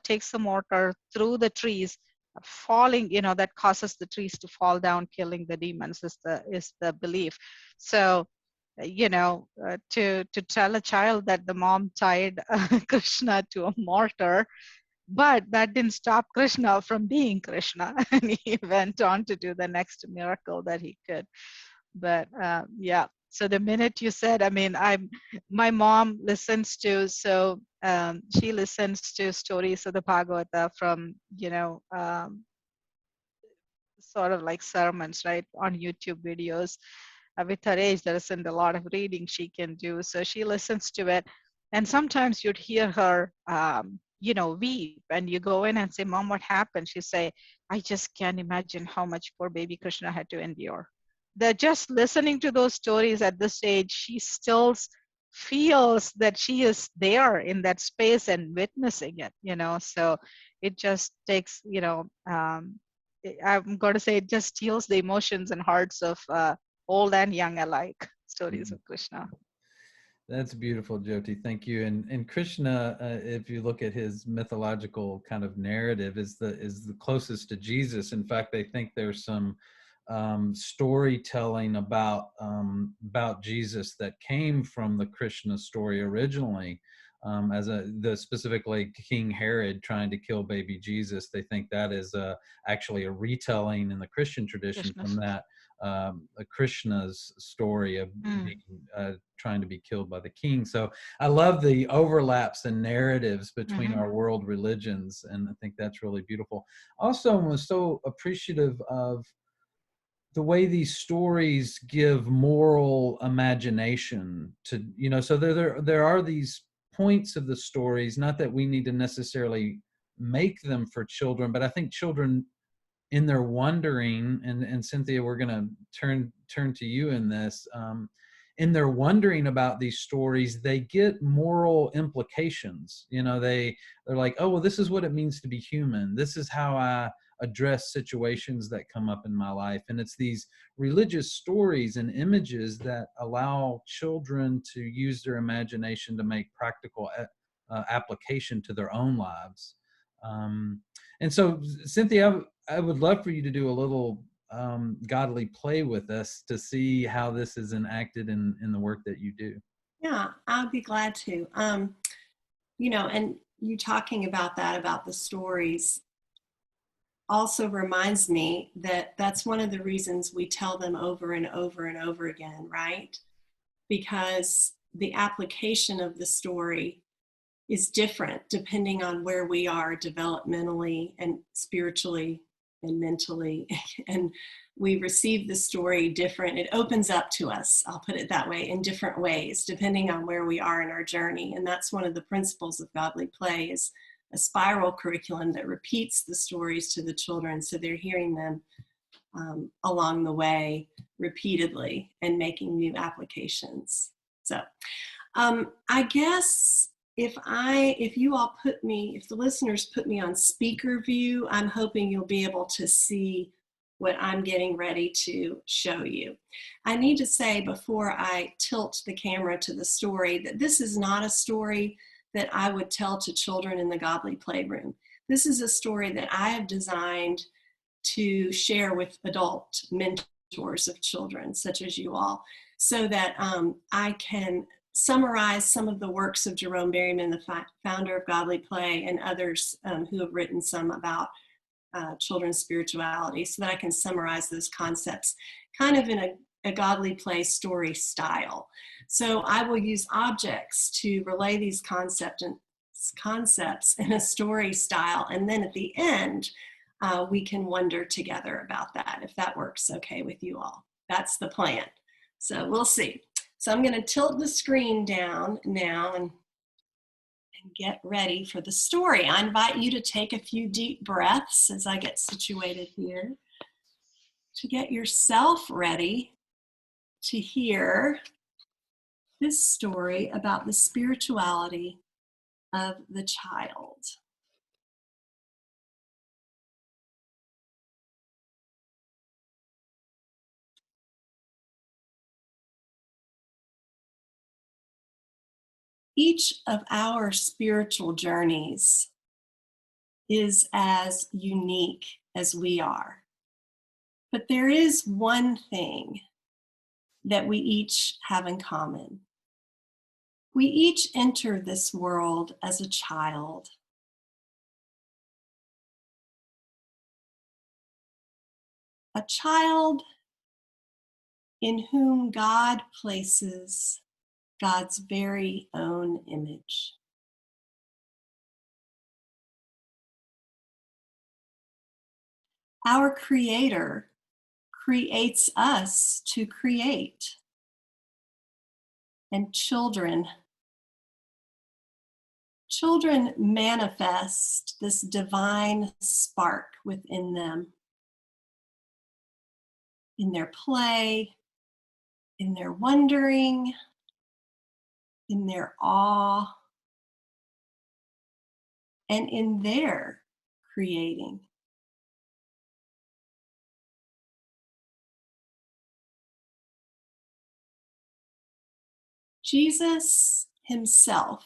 takes the mortar through the trees, falling, that causes the trees to fall down, killing the demons, is the belief. So to tell a child that the mom tied Krishna to a mortar, but that didn't stop Krishna from being Krishna, and he went on to do the next miracle that he could. But yeah, so the minute you said, my mom listens to, she listens to stories of the Bhagavata from sort of like sermons, right, on YouTube videos. With her age, there isn't a lot of reading she can do, so she listens to it. And sometimes you'd hear her weep, and you go in and say, "Mom, what happened?" She say, "I just can't imagine how much poor baby Krishna had to endure." Just listening to those stories at this age, she still feels that she is there in that space and witnessing it, so it just takes, I'm going to say, it just steals the emotions and hearts of old and young alike. Stories of Krishna. That's beautiful, Jyoti. Thank you. And Krishna, if you look at his mythological kind of narrative, is the closest to Jesus. In fact, I think there's some storytelling about Jesus that came from the Krishna story originally. Specifically King Herod trying to kill baby Jesus. They think that is actually a retelling in the Christian tradition from that. Krishna's story of being, trying to be killed by the king. So I love the overlaps and narratives between our world religions, and I think that's really beautiful. Also, I was so appreciative of the way these stories give moral imagination to, so there are these points of the stories, not that we need to necessarily make them for children, but I think children in their wondering, and Cynthia, we're going to turn to you in this, in their wondering about these stories, they get moral implications. They're like, oh, well, this is what it means to be human. This is how I address situations that come up in my life. And it's these religious stories and images that allow children to use their imagination to make practical application to their own lives. And so, Cynthia, I would love for you to do a little godly play with us to see how this is enacted in the work that you do. Yeah, I'd be glad to. And you talking about that, about the stories, also reminds me that that's one of the reasons we tell them over and over and over again, right? Because the application of the story is different depending on where we are developmentally and spiritually and mentally and we receive the story different. It opens up to us, I'll put it that way, in different ways, depending on where we are in our journey. And that's one of the principles of godly play, is a spiral curriculum that repeats the stories to the children, so they're hearing them along the way repeatedly and making new applications. So I guess if the listeners put me on speaker view, I'm hoping you'll be able to see what I'm getting ready to show you. I need to say before I tilt the camera to the story that this is not a story that I would tell to children in the Godly Playroom. This is a story that I have designed to share with adult mentors of children, such as you all, so that I can summarize some of the works of Jerome Berryman, the founder of Godly Play, and others who have written some about children's spirituality, so that I can summarize those concepts kind of in a Godly Play story style. So I will use objects to relay these concepts in a story style, and then at the end, we can wonder together about that, if that works okay with you all. That's the plan. So we'll see. So I'm going to tilt the screen down now and get ready for the story. I invite you to take a few deep breaths as I get situated here, to get yourself ready to hear this story about the spirituality of the child. Each of our spiritual journeys is as unique as we are. But there is one thing that we each have in common. We each enter this world as a child. A child in whom God places God's very own image. Our Creator creates us to create. And children manifest this divine spark within them, in their play, in their wondering, in their awe, and in their creating. Jesus himself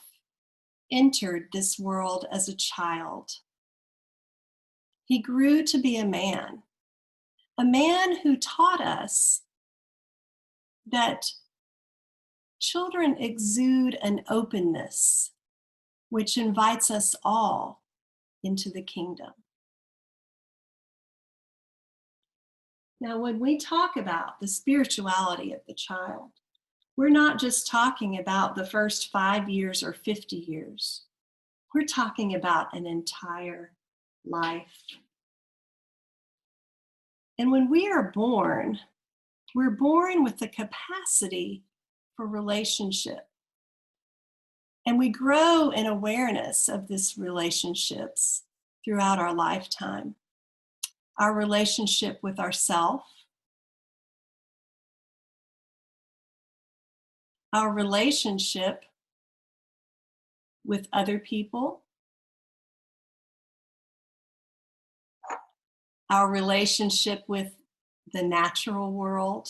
entered this world as a child. He grew to be a man who taught us that children exude an openness which invites us all into the kingdom. Now, when we talk about the spirituality of the child, we're not just talking about the first 5 years or 50 years. We're talking about an entire life. And when we are born, we're born with the capacity for relationship. And we grow in awareness of these relationships throughout our lifetime. Our relationship with ourself, our relationship with other people, our relationship with the natural world,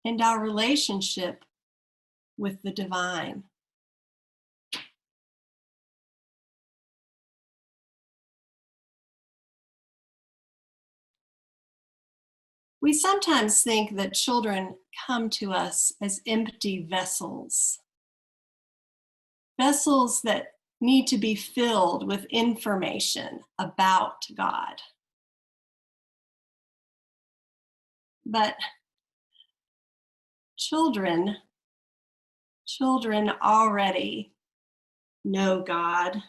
and our relationship with the divine. We sometimes think that children come to us as empty vessels that need to be filled with information about God. But children already know God.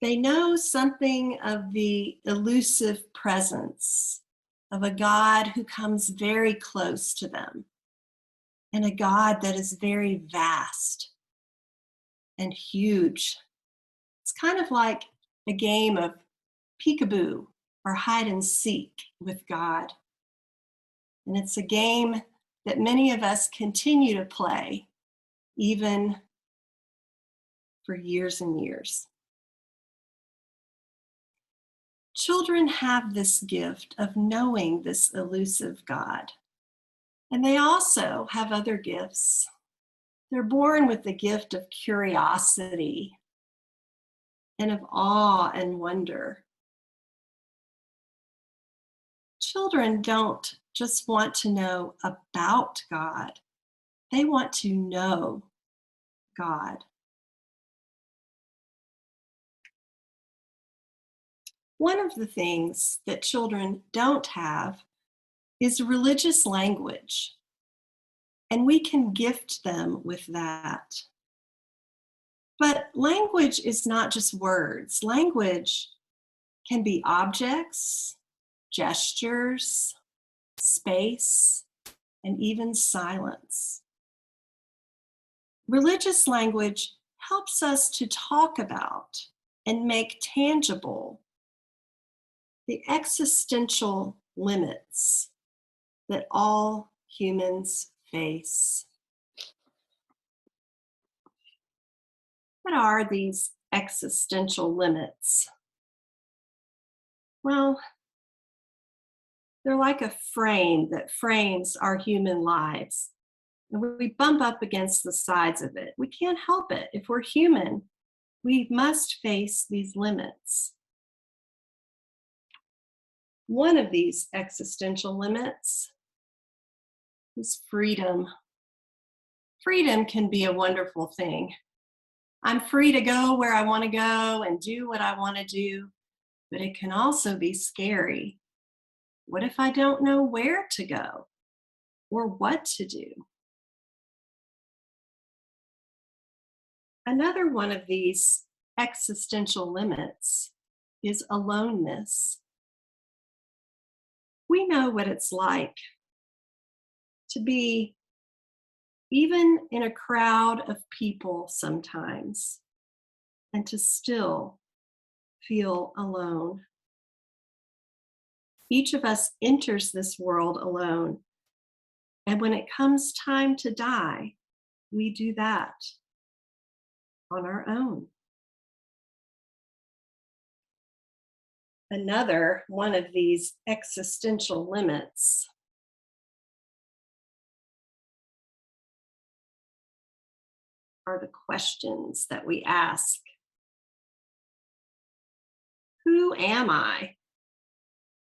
They know something of the elusive presence of a God who comes very close to them, and a God that is very vast and huge. It's kind of like a game of peekaboo or hide and seek with God. And it's a game that many of us continue to play, even for years and years. Children have this gift of knowing this elusive God. And they also have other gifts. They're born with the gift of curiosity and of awe and wonder. Children don't just want to know about God, they want to know God. One of the things that children don't have is religious language, and we can gift them with that. But language is not just words. Language can be objects, gestures, space, and even silence. Religious language helps us to talk about and make tangible the existential limits that all humans face. What are these existential limits? Well, they're like a frame that frames our human lives. And we bump up against the sides of it. We can't help it. If we're human, we must face these limits. One of these existential limits is freedom. Freedom can be a wonderful thing. I'm free to go where I want to go and do what I want to do, but it can also be scary. What if I don't know where to go or what to do? Another one of these existential limits is aloneness. We know what it's like to be even in a crowd of people sometimes and to still feel alone. Each of us enters this world alone, and when it comes time to die, we do that on our own. Another one of these existential limits are the questions that we ask. Who am I?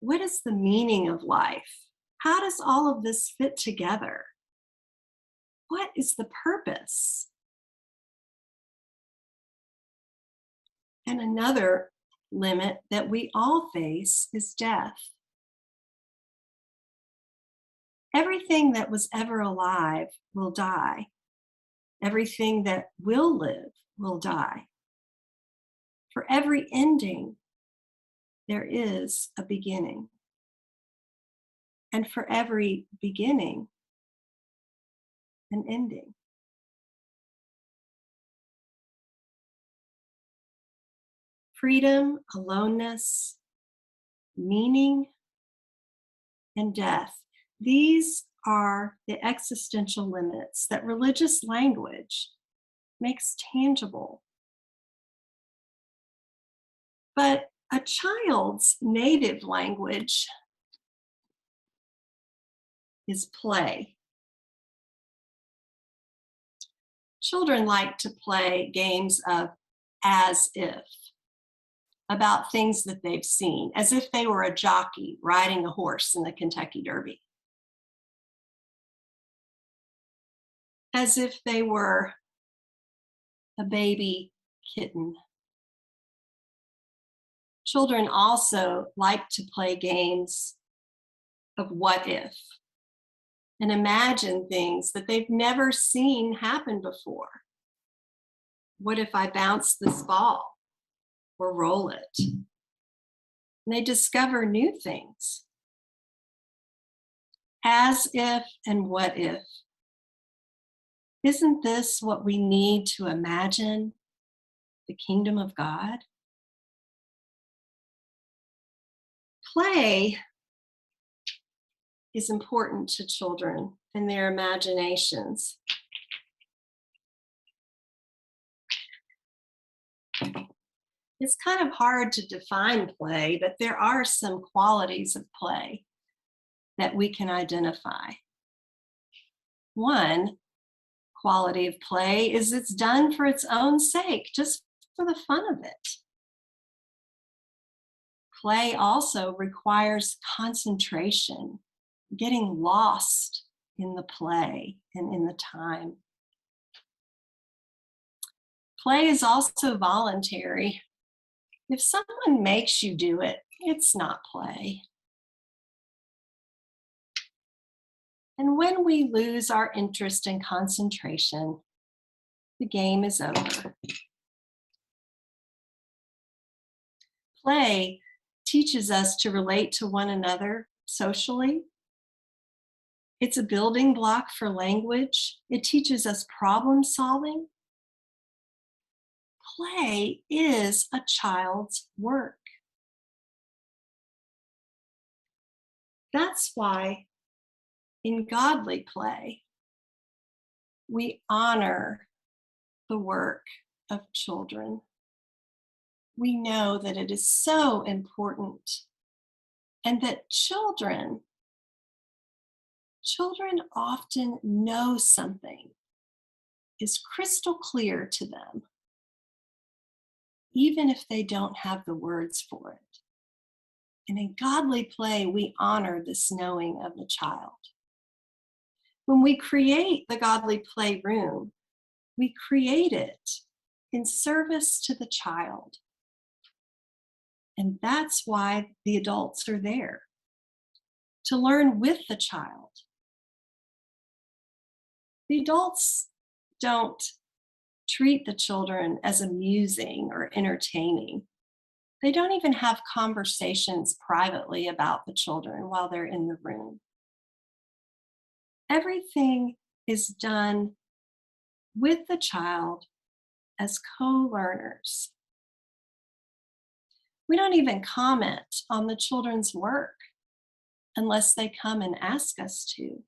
What is the meaning of life? How does all of this fit together? What is the purpose? And another limit that we all face is death. Everything that was ever alive will die. Everything that will live will die. For every ending, there is a beginning. And for every beginning, an ending. Freedom, aloneness, meaning, and death. These are the existential limits that religious language makes tangible. But a child's native language is play. Children like to play games of as if, about things that they've seen, as if they were a jockey riding a horse in the Kentucky Derby. As if they were a baby kitten. Children also like to play games of what if and imagine things that they've never seen happen before. What if I bounce this ball? or roll it. And they discover new things. As if and what if. Isn't this what we need to imagine the kingdom of God? Play is important to children and their imaginations. It's kind of hard to define play, but there are some qualities of play that we can identify. One quality of play is it's done for its own sake, just for the fun of it. Play also requires concentration, getting lost in the play and in the time. Play is also voluntary. If someone makes you do it, it's not play. And when we lose our interest and concentration, the game is over. Play teaches us to relate to one another socially. It's a building block for language. It teaches us problem solving. Play is a child's work. That's why in godly play, we honor the work of children. We know that it is so important and that children often know something is crystal clear to them, even if they don't have the words for it. And in godly play, we honor this knowing of the child. When we create the godly playroom, we create it in service to the child. And that's why the adults are there, to learn with the child. The adults don't treat the children as amusing or entertaining. They don't even have conversations privately about the children while they're in the room. Everything is done with the child as co-learners. We don't even comment on the children's work unless they come and ask us to.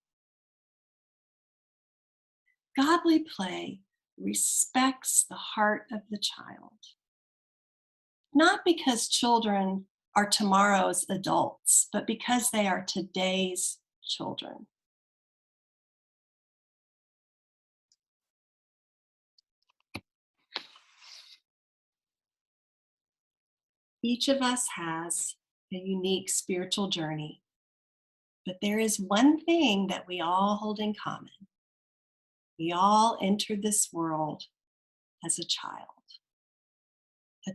Godly play respects the heart of the child. Not because children are tomorrow's adults, but because they are today's children. Each of us has a unique spiritual journey, but there is one thing that we all hold in common. We all entered this world as a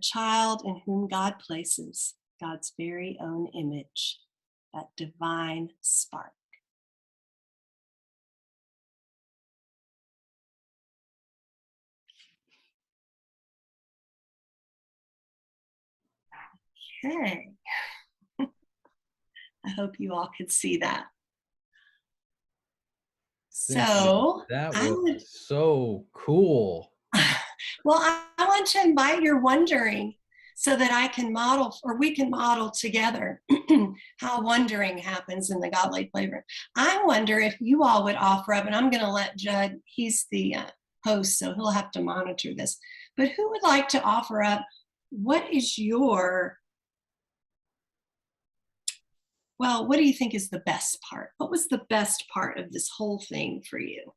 child in whom God places God's very own image, that divine spark. Okay. I hope you all could see that. Cynthia, So that was so cool. Well, I want to invite your wondering so that I can model, or we can model together how wondering happens in the godly playroom. I wonder if you all would offer up, and I'm going to let Judd, he's the host, so he'll have to monitor this, but who would like to offer up, what is your, well, what do you think is the best part? What was the best part of this whole thing for you?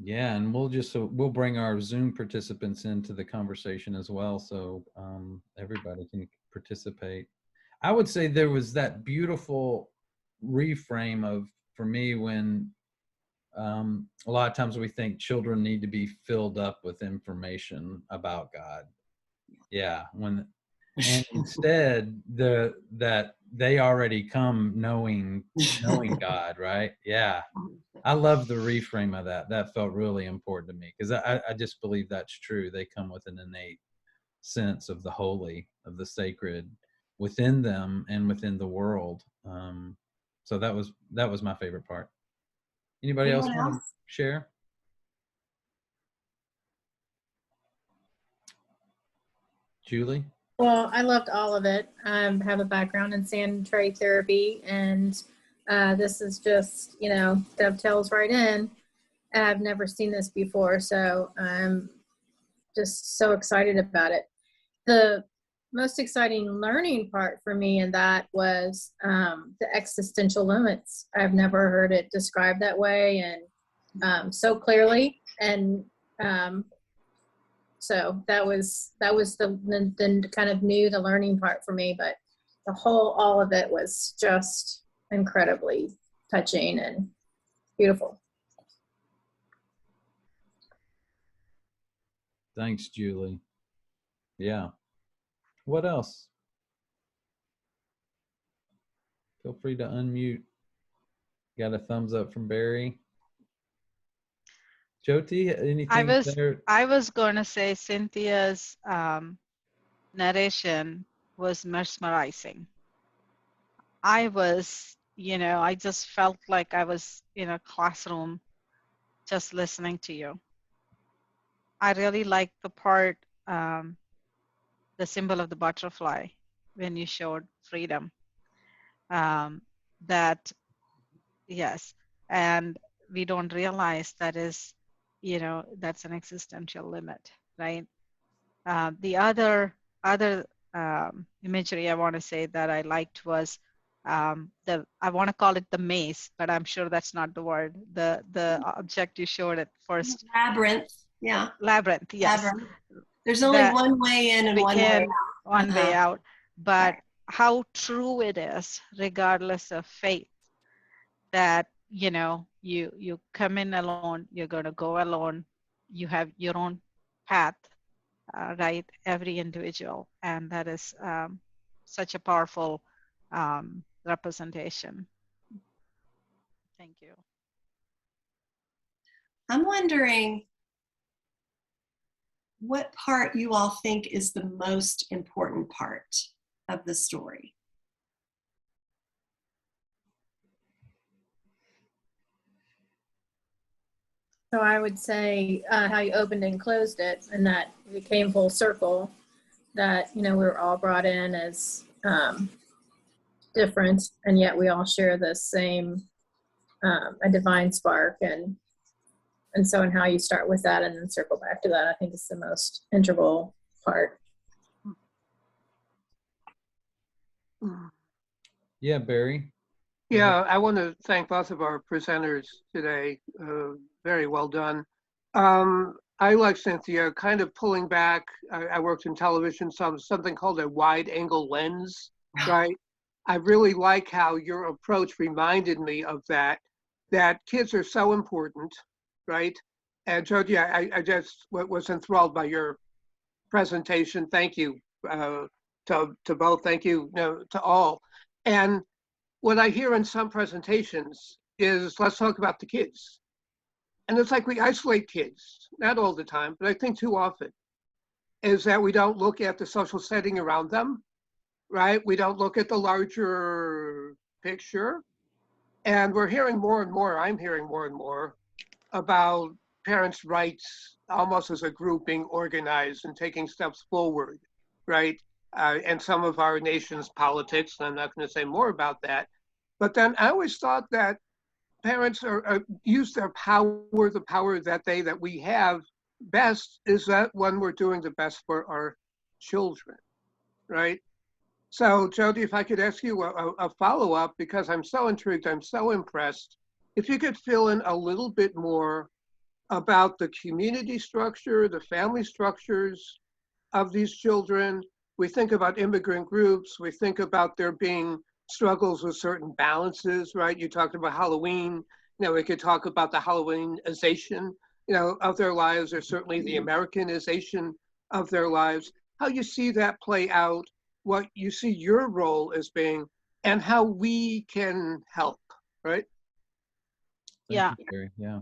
Yeah, and we'll bring our Zoom participants into the conversation as well, so everybody can participate. I would say there was that beautiful reframe of, for me, when a lot of times we think children need to be filled up with information about God. Yeah, and instead that they already come knowing God, right? Yeah. I love the reframe of that. That felt really important to me because I just believe that's true. They come with an innate sense of the holy, of the sacred within them and within the world. So that was my favorite part. Anybody else Anyone want to else? share? Julie? Well, I loved all of it. I have a background in sanitary therapy, and this is just, dovetails right in. I've never seen this before, so I'm just so excited about it. The most exciting learning part for me in that was the existential limits. I've never heard it described that way and so clearly, and so that was the kind of the learning part for me, but all of it was just incredibly touching and beautiful. Thanks, Julie. Yeah. What else? Feel free to unmute. Got a thumbs up from Barry. Jyoti, anything there? I was gonna say Cynthia's narration was mesmerizing. I was, I just felt like I was in a classroom just listening to you. I really liked the part, the symbol of the butterfly, when you showed freedom. That, yes, and we don't realize that is, that's an existential limit, right? The other imagery I want to say that I liked was I want to call it the maze, but I'm sure that's not the word. The object you showed at first. Labyrinth. Yeah. Labyrinth. Yes. Labyrinth. There's only one way in and one way out. One way out. But how true it is, regardless of faith, that you come in alone, you're going to go alone, you have your own path, right? Every individual, and that is such a powerful representation. Thank you. I'm wondering what part you all think is the most important part of the story. So I would say how you opened and closed it, and that it came full circle, that, we were all brought in as different, and yet we all share the same, a divine spark. And so, and how you start with that and then circle back to that, I think is the most integral part. Yeah, Barry. Yeah, I want to thank both of our presenters today. Very well done. I, like Cynthia, kind of pulling back. I worked in television, something called a wide angle lens, right? I really like how your approach reminded me of that kids are so important, right? And Jyoti, I just was enthralled by your presentation. Thank you to both. Thank you, to all. And what I hear in some presentations is, let's talk about the kids. And it's like we isolate kids, not all the time, but I think too often, is that we don't look at the social setting around them, right? We don't look at the larger picture. And we're hearing more and more, I'm hearing more and more about parents' rights almost as a group being organized and taking steps forward, right? And some of our nation's politics, and I'm not going to say more about that. But then I always thought that parents use their power, the power that we have best is that when we're doing the best for our children, right? So Jyoti, if I could ask you a follow-up, because I'm so intrigued, I'm so impressed, if you could fill in a little bit more about the community structure, the family structures of these children. We think about immigrant groups, we think about there being struggles with certain balances, right? You talked about Halloween, we could talk about the Halloweenization, of their lives, or certainly the Americanization of their lives. How you see that play out, what you see your role as being, and how we can help, right? Thank you, Barry. Yeah.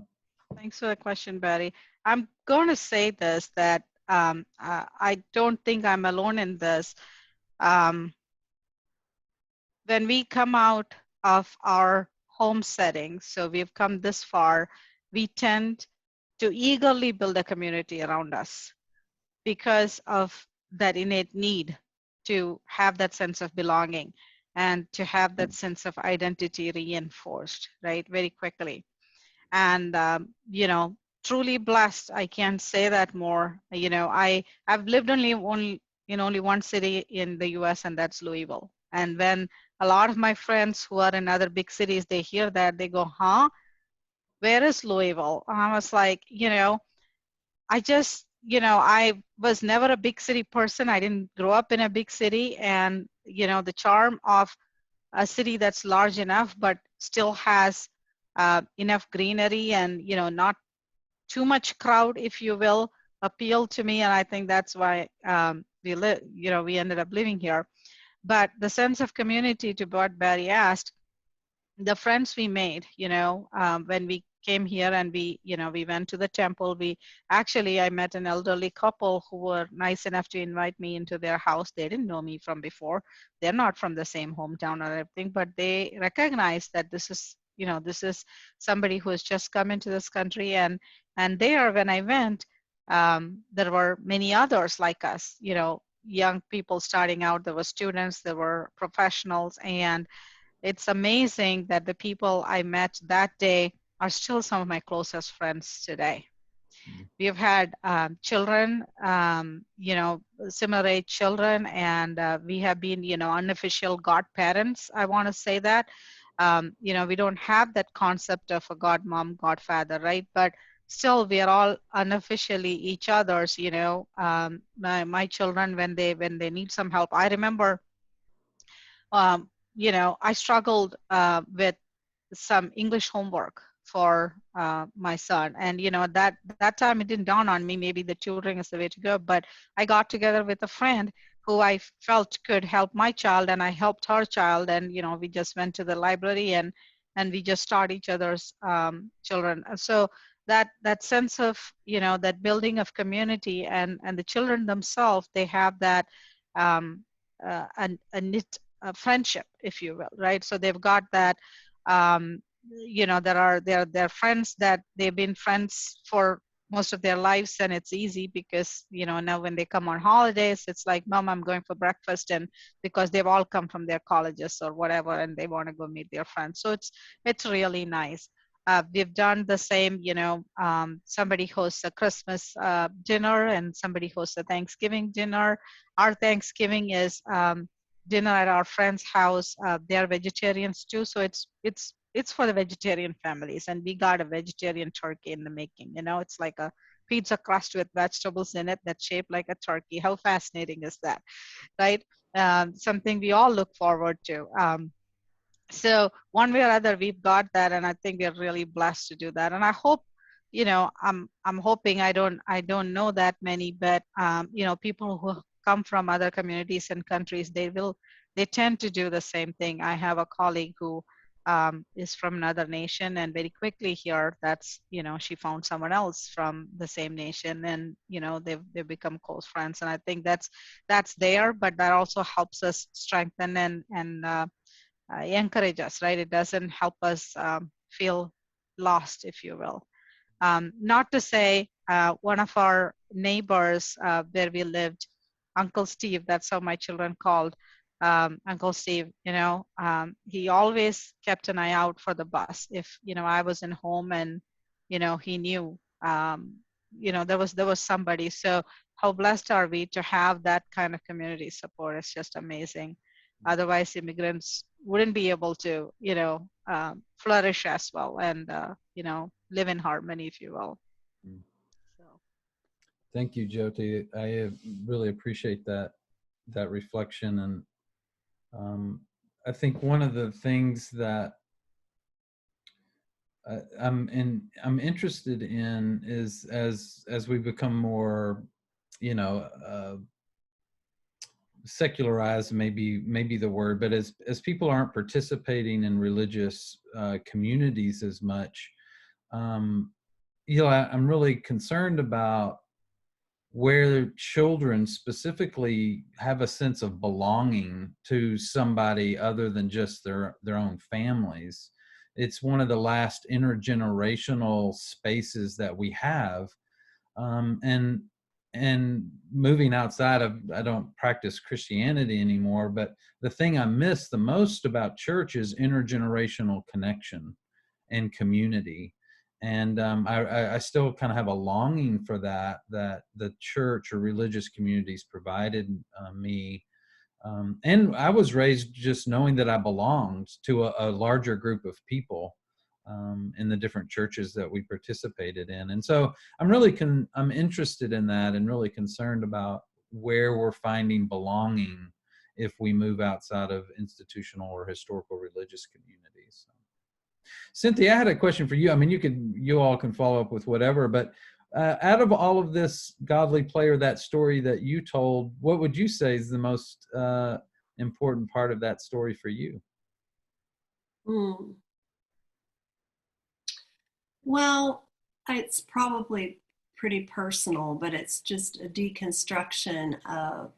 Thanks for the question, Barry. I'm going to say this, that I don't think I'm alone in this. Um, when we come out of our home setting, so we've come this far, we tend to eagerly build a community around us because of that innate need to have that sense of belonging and to have that sense of identity reinforced, right, very quickly. And truly blessed, I can't say that more. I've lived only in only one city in the US, and that's Louisville. And when a lot of my friends who are in other big cities, they hear that, they go, huh, where is Louisville? And I was like, I was never a big city person. I didn't grow up in a big city. And the charm of a city that's large enough but still has enough greenery and not too much crowd, if you will, appealed to me. And I think that's why we ended up living here. But the sense of community, to what Barry asked, the friends we made, when we came here and we went to the temple. I met an elderly couple who were nice enough to invite me into their house. They didn't know me from before. They're not from the same hometown or everything, but they recognized that this is somebody who has just come into this country. And there, when I went, there were many others like us, young people starting out. There were students, there were professionals, and it's amazing that the people I met that day are still some of my closest friends today. We've had children, similar age children, and we have been, unofficial godparents. I want to say that. We don't have that concept of a godmom, godfather, right? But still, we are all unofficially each other's. My children, when they need some help, I remember. I struggled with some English homework for my son, and that time it didn't dawn on me. Maybe the tutoring is the way to go, but I got together with a friend who I felt could help my child, and I helped her child, and we just went to the library and we just taught each other's children. And so that sense of that building of community, and the children themselves, they have that a knit friendship, if you will, right? So they've got that. They're friends that they've been friends for most of their lives, and it's easy because now when they come on holidays, it's like, Mom, I'm going for breakfast, and because they've all come from their colleges or whatever, and they want to go meet their friends. So it's really nice. We've done the same. Somebody hosts a Christmas dinner, and somebody hosts a Thanksgiving dinner. Our Thanksgiving is dinner at our friend's house. They are vegetarians too, so it's for the vegetarian families, and we got a vegetarian turkey in the making. It's like a pizza crust with vegetables in it that's shaped like a turkey. How fascinating is that, right? Something we all look forward to. So one way or other, we've got that, and I think we're really blessed to do that. And I hope, I'm hoping, I don't know that many, but people who come from other communities and countries, they tend to do the same thing. I have a colleague who is from another nation, and very quickly here, that's she found someone else from the same nation, and they've become close friends. And I think that's there, but that also helps us strengthen and encourage us, right? It doesn't help us feel lost, if you will. Not to say one of our neighbors where we lived, Uncle Steve, that's how my children called Uncle Steve, he always kept an eye out for the bus. If, I was in home and, he knew, there was somebody. So how blessed are we to have that kind of community support? It's just amazing. Otherwise, immigrants wouldn't be able to, flourish as well and, live in harmony, if you will. So. Thank you, Jyoti. I really appreciate that reflection. And I think one of the things that I'm interested in is as we become more, secularized, maybe the word, but as people aren't participating in religious communities as much, I'm really concerned about where children specifically have a sense of belonging to somebody other than just their own families. It's one of the last intergenerational spaces that we have. And moving outside of, I don't practice Christianity anymore, but the thing I miss the most about church is intergenerational connection and community. And I still kind of have a longing for that the church or religious communities provided me. And I was raised just knowing that I belonged to a larger group of people in the different churches that we participated in. And so I'm interested in that and really concerned about where we're finding belonging if we move outside of institutional or historical religious communities. Cynthia, I had a question for you. I mean, you all can follow up with whatever, but out of all of this godly play or that story that you told, what would you say is the most important part of that story for you? Well, it's probably pretty personal, but it's just a deconstruction of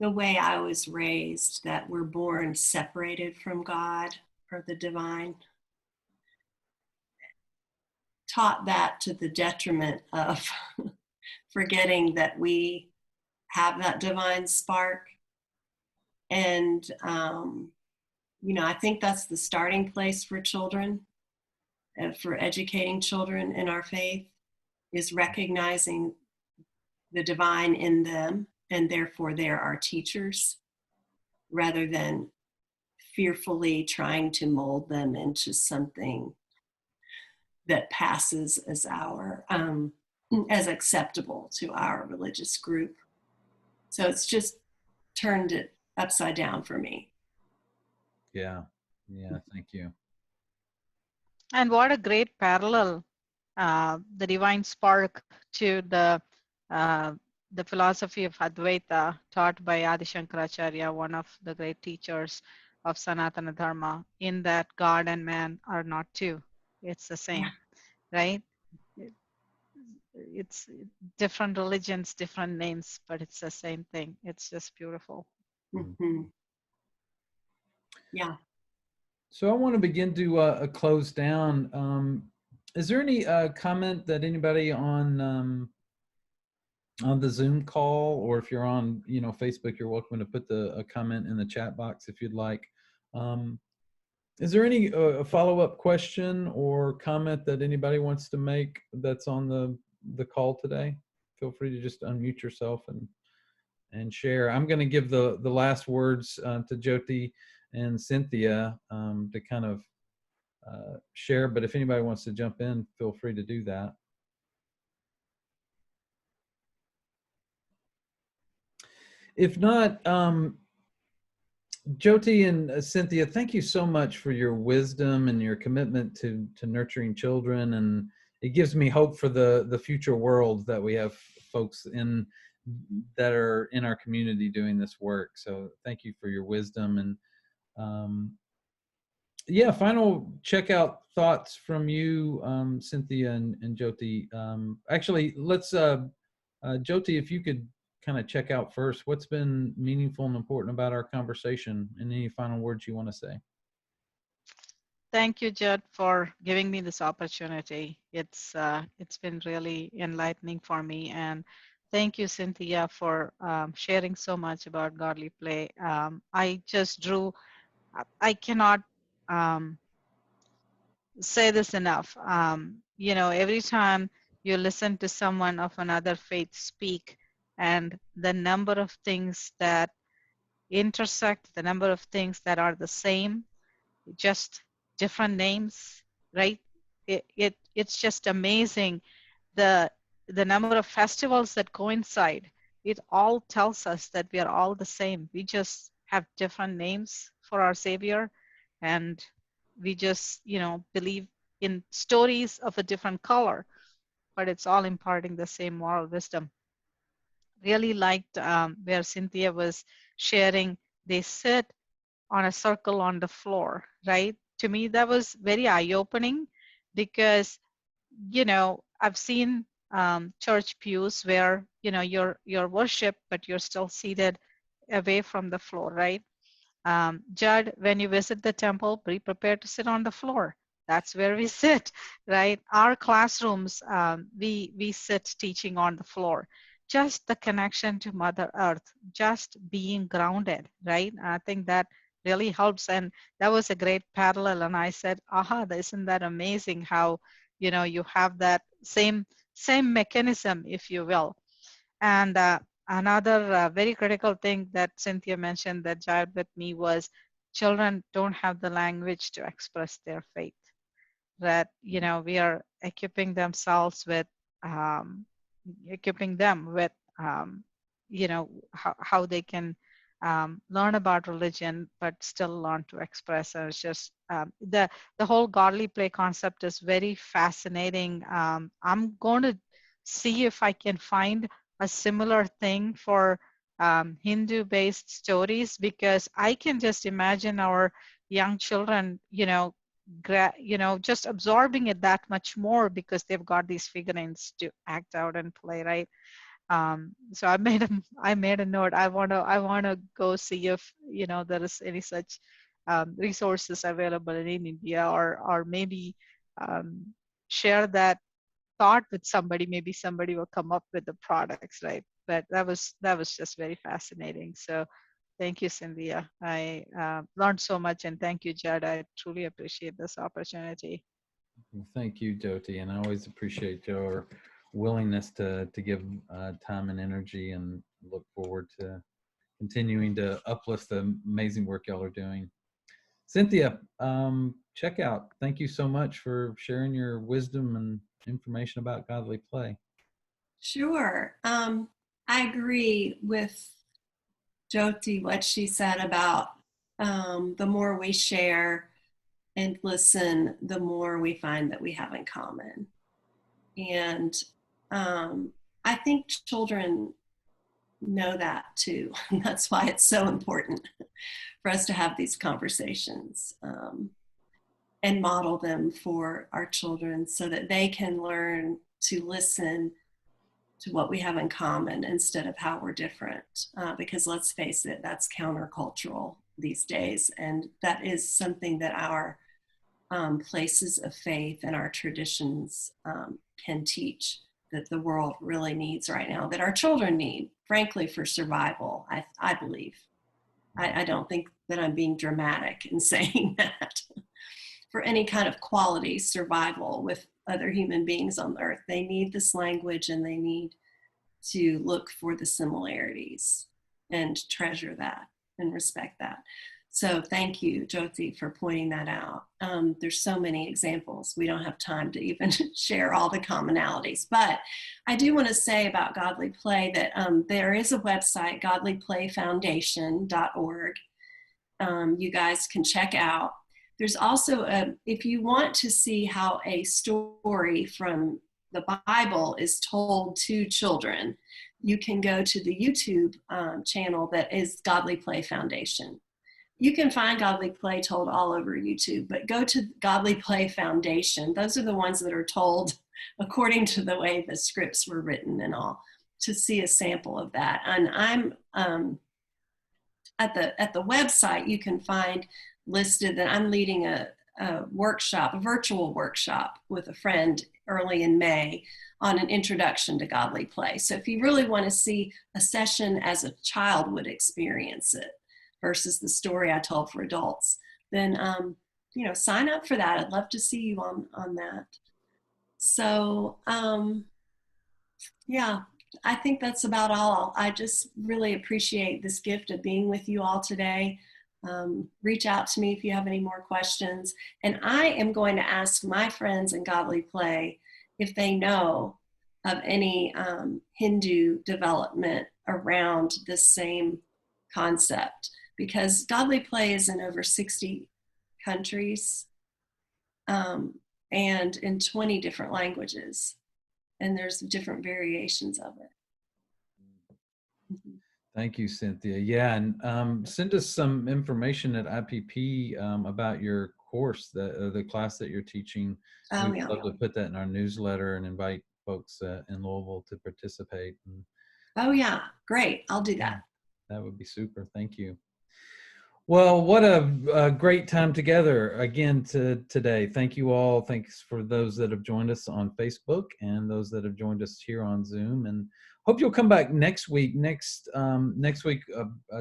the way I was raised, that we're born separated from God or the divine. Taught that to the detriment of forgetting that we have that divine spark. And, I think that's the starting place for children, for educating children in our faith, is recognizing the divine in them, and therefore they're our teachers, rather than fearfully trying to mold them into something that passes as as acceptable to our religious group. So it's just turned it upside down for me. Yeah, thank you. And what a great parallel, the divine spark to the philosophy of Advaita taught by Adi Shankaracharya, one of the great teachers of Sanatana Dharma, in that God and man are not two. It's the same, right? It's different religions, different names, but it's the same thing. It's just beautiful. Mm-hmm. Yeah. So I want to begin to close down. Is there any comment that anybody on the Zoom call, or if you're on Facebook, you're welcome to put a comment in the chat box if you'd like. Is there any follow-up question or comment that anybody wants to make that's on the call today? Feel free to just unmute yourself and share. I'm going to give the last words to Jyoti and Cynthia to kind of share, but if anybody wants to jump in, feel free to do that. If not, Jyoti and Cynthia, thank you so much for your wisdom and your commitment to nurturing children, and it gives me hope for the future world that we have folks that are in our community doing this work. So thank you for your wisdom. And yeah, final checkout thoughts from you, Cynthia and Jyoti. Actually, let's Jyoti, if you could kind of check out first, what's been meaningful and important about our conversation, and any final words you want to say? Thank you, Judd, for giving me this opportunity. It's been really enlightening for me, and thank you, Cynthia, for sharing so much about godly play. I just drew. I cannot say this enough. Every time you listen to someone of another faith speak, and the number of things that intersect, the number of things that are the same, just different names, right? It's just amazing the number of festivals that coincide. It all tells us that we are all the same. We just have different names for our Savior, and we just believe in stories of a different color, but it's all imparting the same moral wisdom. Really liked where Cynthia was sharing, they sit on a circle on the floor, right? To me, that was very eye-opening, because I've seen church pews where you're worship, but you're still seated away from the floor, right? Judd, when you visit the temple, be prepared to sit on the floor. That's where we sit, right? Our classrooms, we sit teaching on the floor. Just the connection to Mother Earth, just being grounded, right? I think that really helps. And that was a great parallel. And I said, aha, isn't that amazing how, you have that same mechanism, if you will. And another very critical thing that Cynthia mentioned that jarred with me was children don't have the language to express their faith. That, we are equipping themselves with, equipping them with, how they can learn about religion, but still learn to express. And it's just the whole godly play concept is very fascinating. I'm going to see if I can find a similar thing for Hindu-based stories, because I can just imagine our young children, just absorbing it that much more because they've got these figurines to act out and play, right? So I made a note. I wanna go see if there is any such resources available in India, or maybe share that thought with somebody. Maybe somebody will come up with the products, right? But that was just very fascinating. So thank you, Cynthia. I learned so much, and thank you, Judd. I truly appreciate this opportunity. Well, thank you, Jyoti, and I always appreciate your willingness to give time and energy, and look forward to continuing to uplift the amazing work y'all are doing. Cynthia, check out. Thank you so much for sharing your wisdom and information about godly play. Sure. I agree with Jyoti, what she said about the more we share and listen, the more we find that we have in common. And I think children know that too. That's why it's so important for us to have these conversations and model them for our children so that they can learn to listen to what we have in common instead of how we're different. Because let's face it, that's countercultural these days. And that is something that our places of faith and our traditions can teach, that the world really needs right now, that our children need, frankly, for survival, I believe. I don't think that I'm being dramatic in saying that. For any kind of quality survival with other human beings on the earth, they need this language, and they need to look for the similarities and treasure that and respect that. So thank you, Jyoti, for pointing that out. There's so many examples. We don't have time to even share all the commonalities. But I do want to say about Godly Play that there is a website, godlyplayfoundation.org. You guys can check out. There's also, if you want to see how a story from the Bible is told to children, you can go to the YouTube channel that is Godly Play Foundation. You can find Godly Play told all over YouTube, but go to Godly Play Foundation. Those are the ones that are told according to the way the scripts were written and all, to see a sample of that. And I'm at the website, you can find listed that I'm leading a workshop, a virtual workshop with a friend early in May on an introduction to Godly Play. So if you really want to see a session as a child would experience it versus the story I told for adults, then sign up for that. I'd love to see you on that. So yeah, I think that's about all. I just really appreciate this gift of being with you all today. Reach out to me if you have any more questions. And I am going to ask my friends in Godly Play if they know of any Hindu development around this same concept, because Godly Play is in over 60 countries and in 20 different languages. And there's different variations of it. Mm-hmm. Thank you, Cynthia. Yeah, and send us some information at IPP about your course, the class that you're teaching. We'd love to put that in our newsletter and invite folks in Louisville to participate. And Oh yeah, great. I'll do that. that would be super. Thank you. Well, what a great time together again today. Thank you all. Thanks for those that have joined us on Facebook and those that have joined us here on Zoom. And hope you'll come back next week. Next week,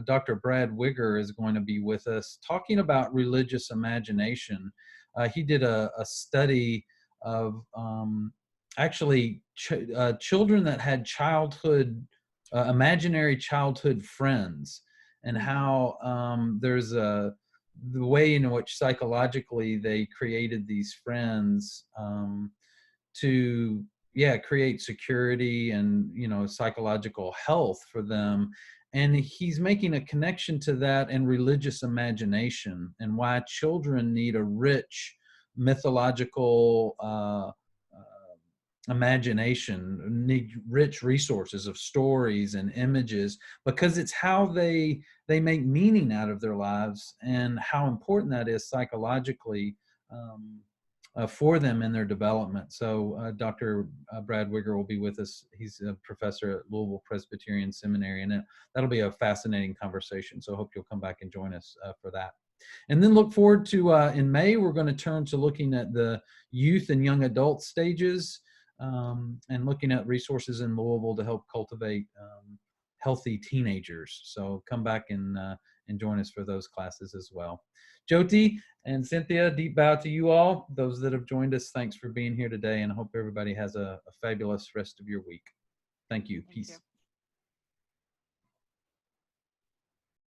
Dr. Brad Wigger is going to be with us talking about religious imagination. He did a study of actually children that had imaginary childhood friends, and how there's the way in which psychologically they created these friends to create security and psychological health for them. And he's making a connection to that and religious imagination, and why children need a rich mythological imagination, need rich resources of stories and images, because it's how they make meaning out of their lives, and how important that is psychologically for them in their development. So Dr. Brad Wigger will be with us. He's a professor at Louisville Presbyterian Seminary, and that'll be a fascinating conversation. So I hope you'll come back and join us for that. And then look forward to, in May, we're going to turn to looking at the youth and young adult stages, and looking at resources in Louisville to help cultivate healthy teenagers. So come back and join us for those classes as well. Jyoti and Cynthia, deep bow to you all. Those that have joined us, thanks for being here today, and I hope everybody has a fabulous rest of your week. Thank you. Peace.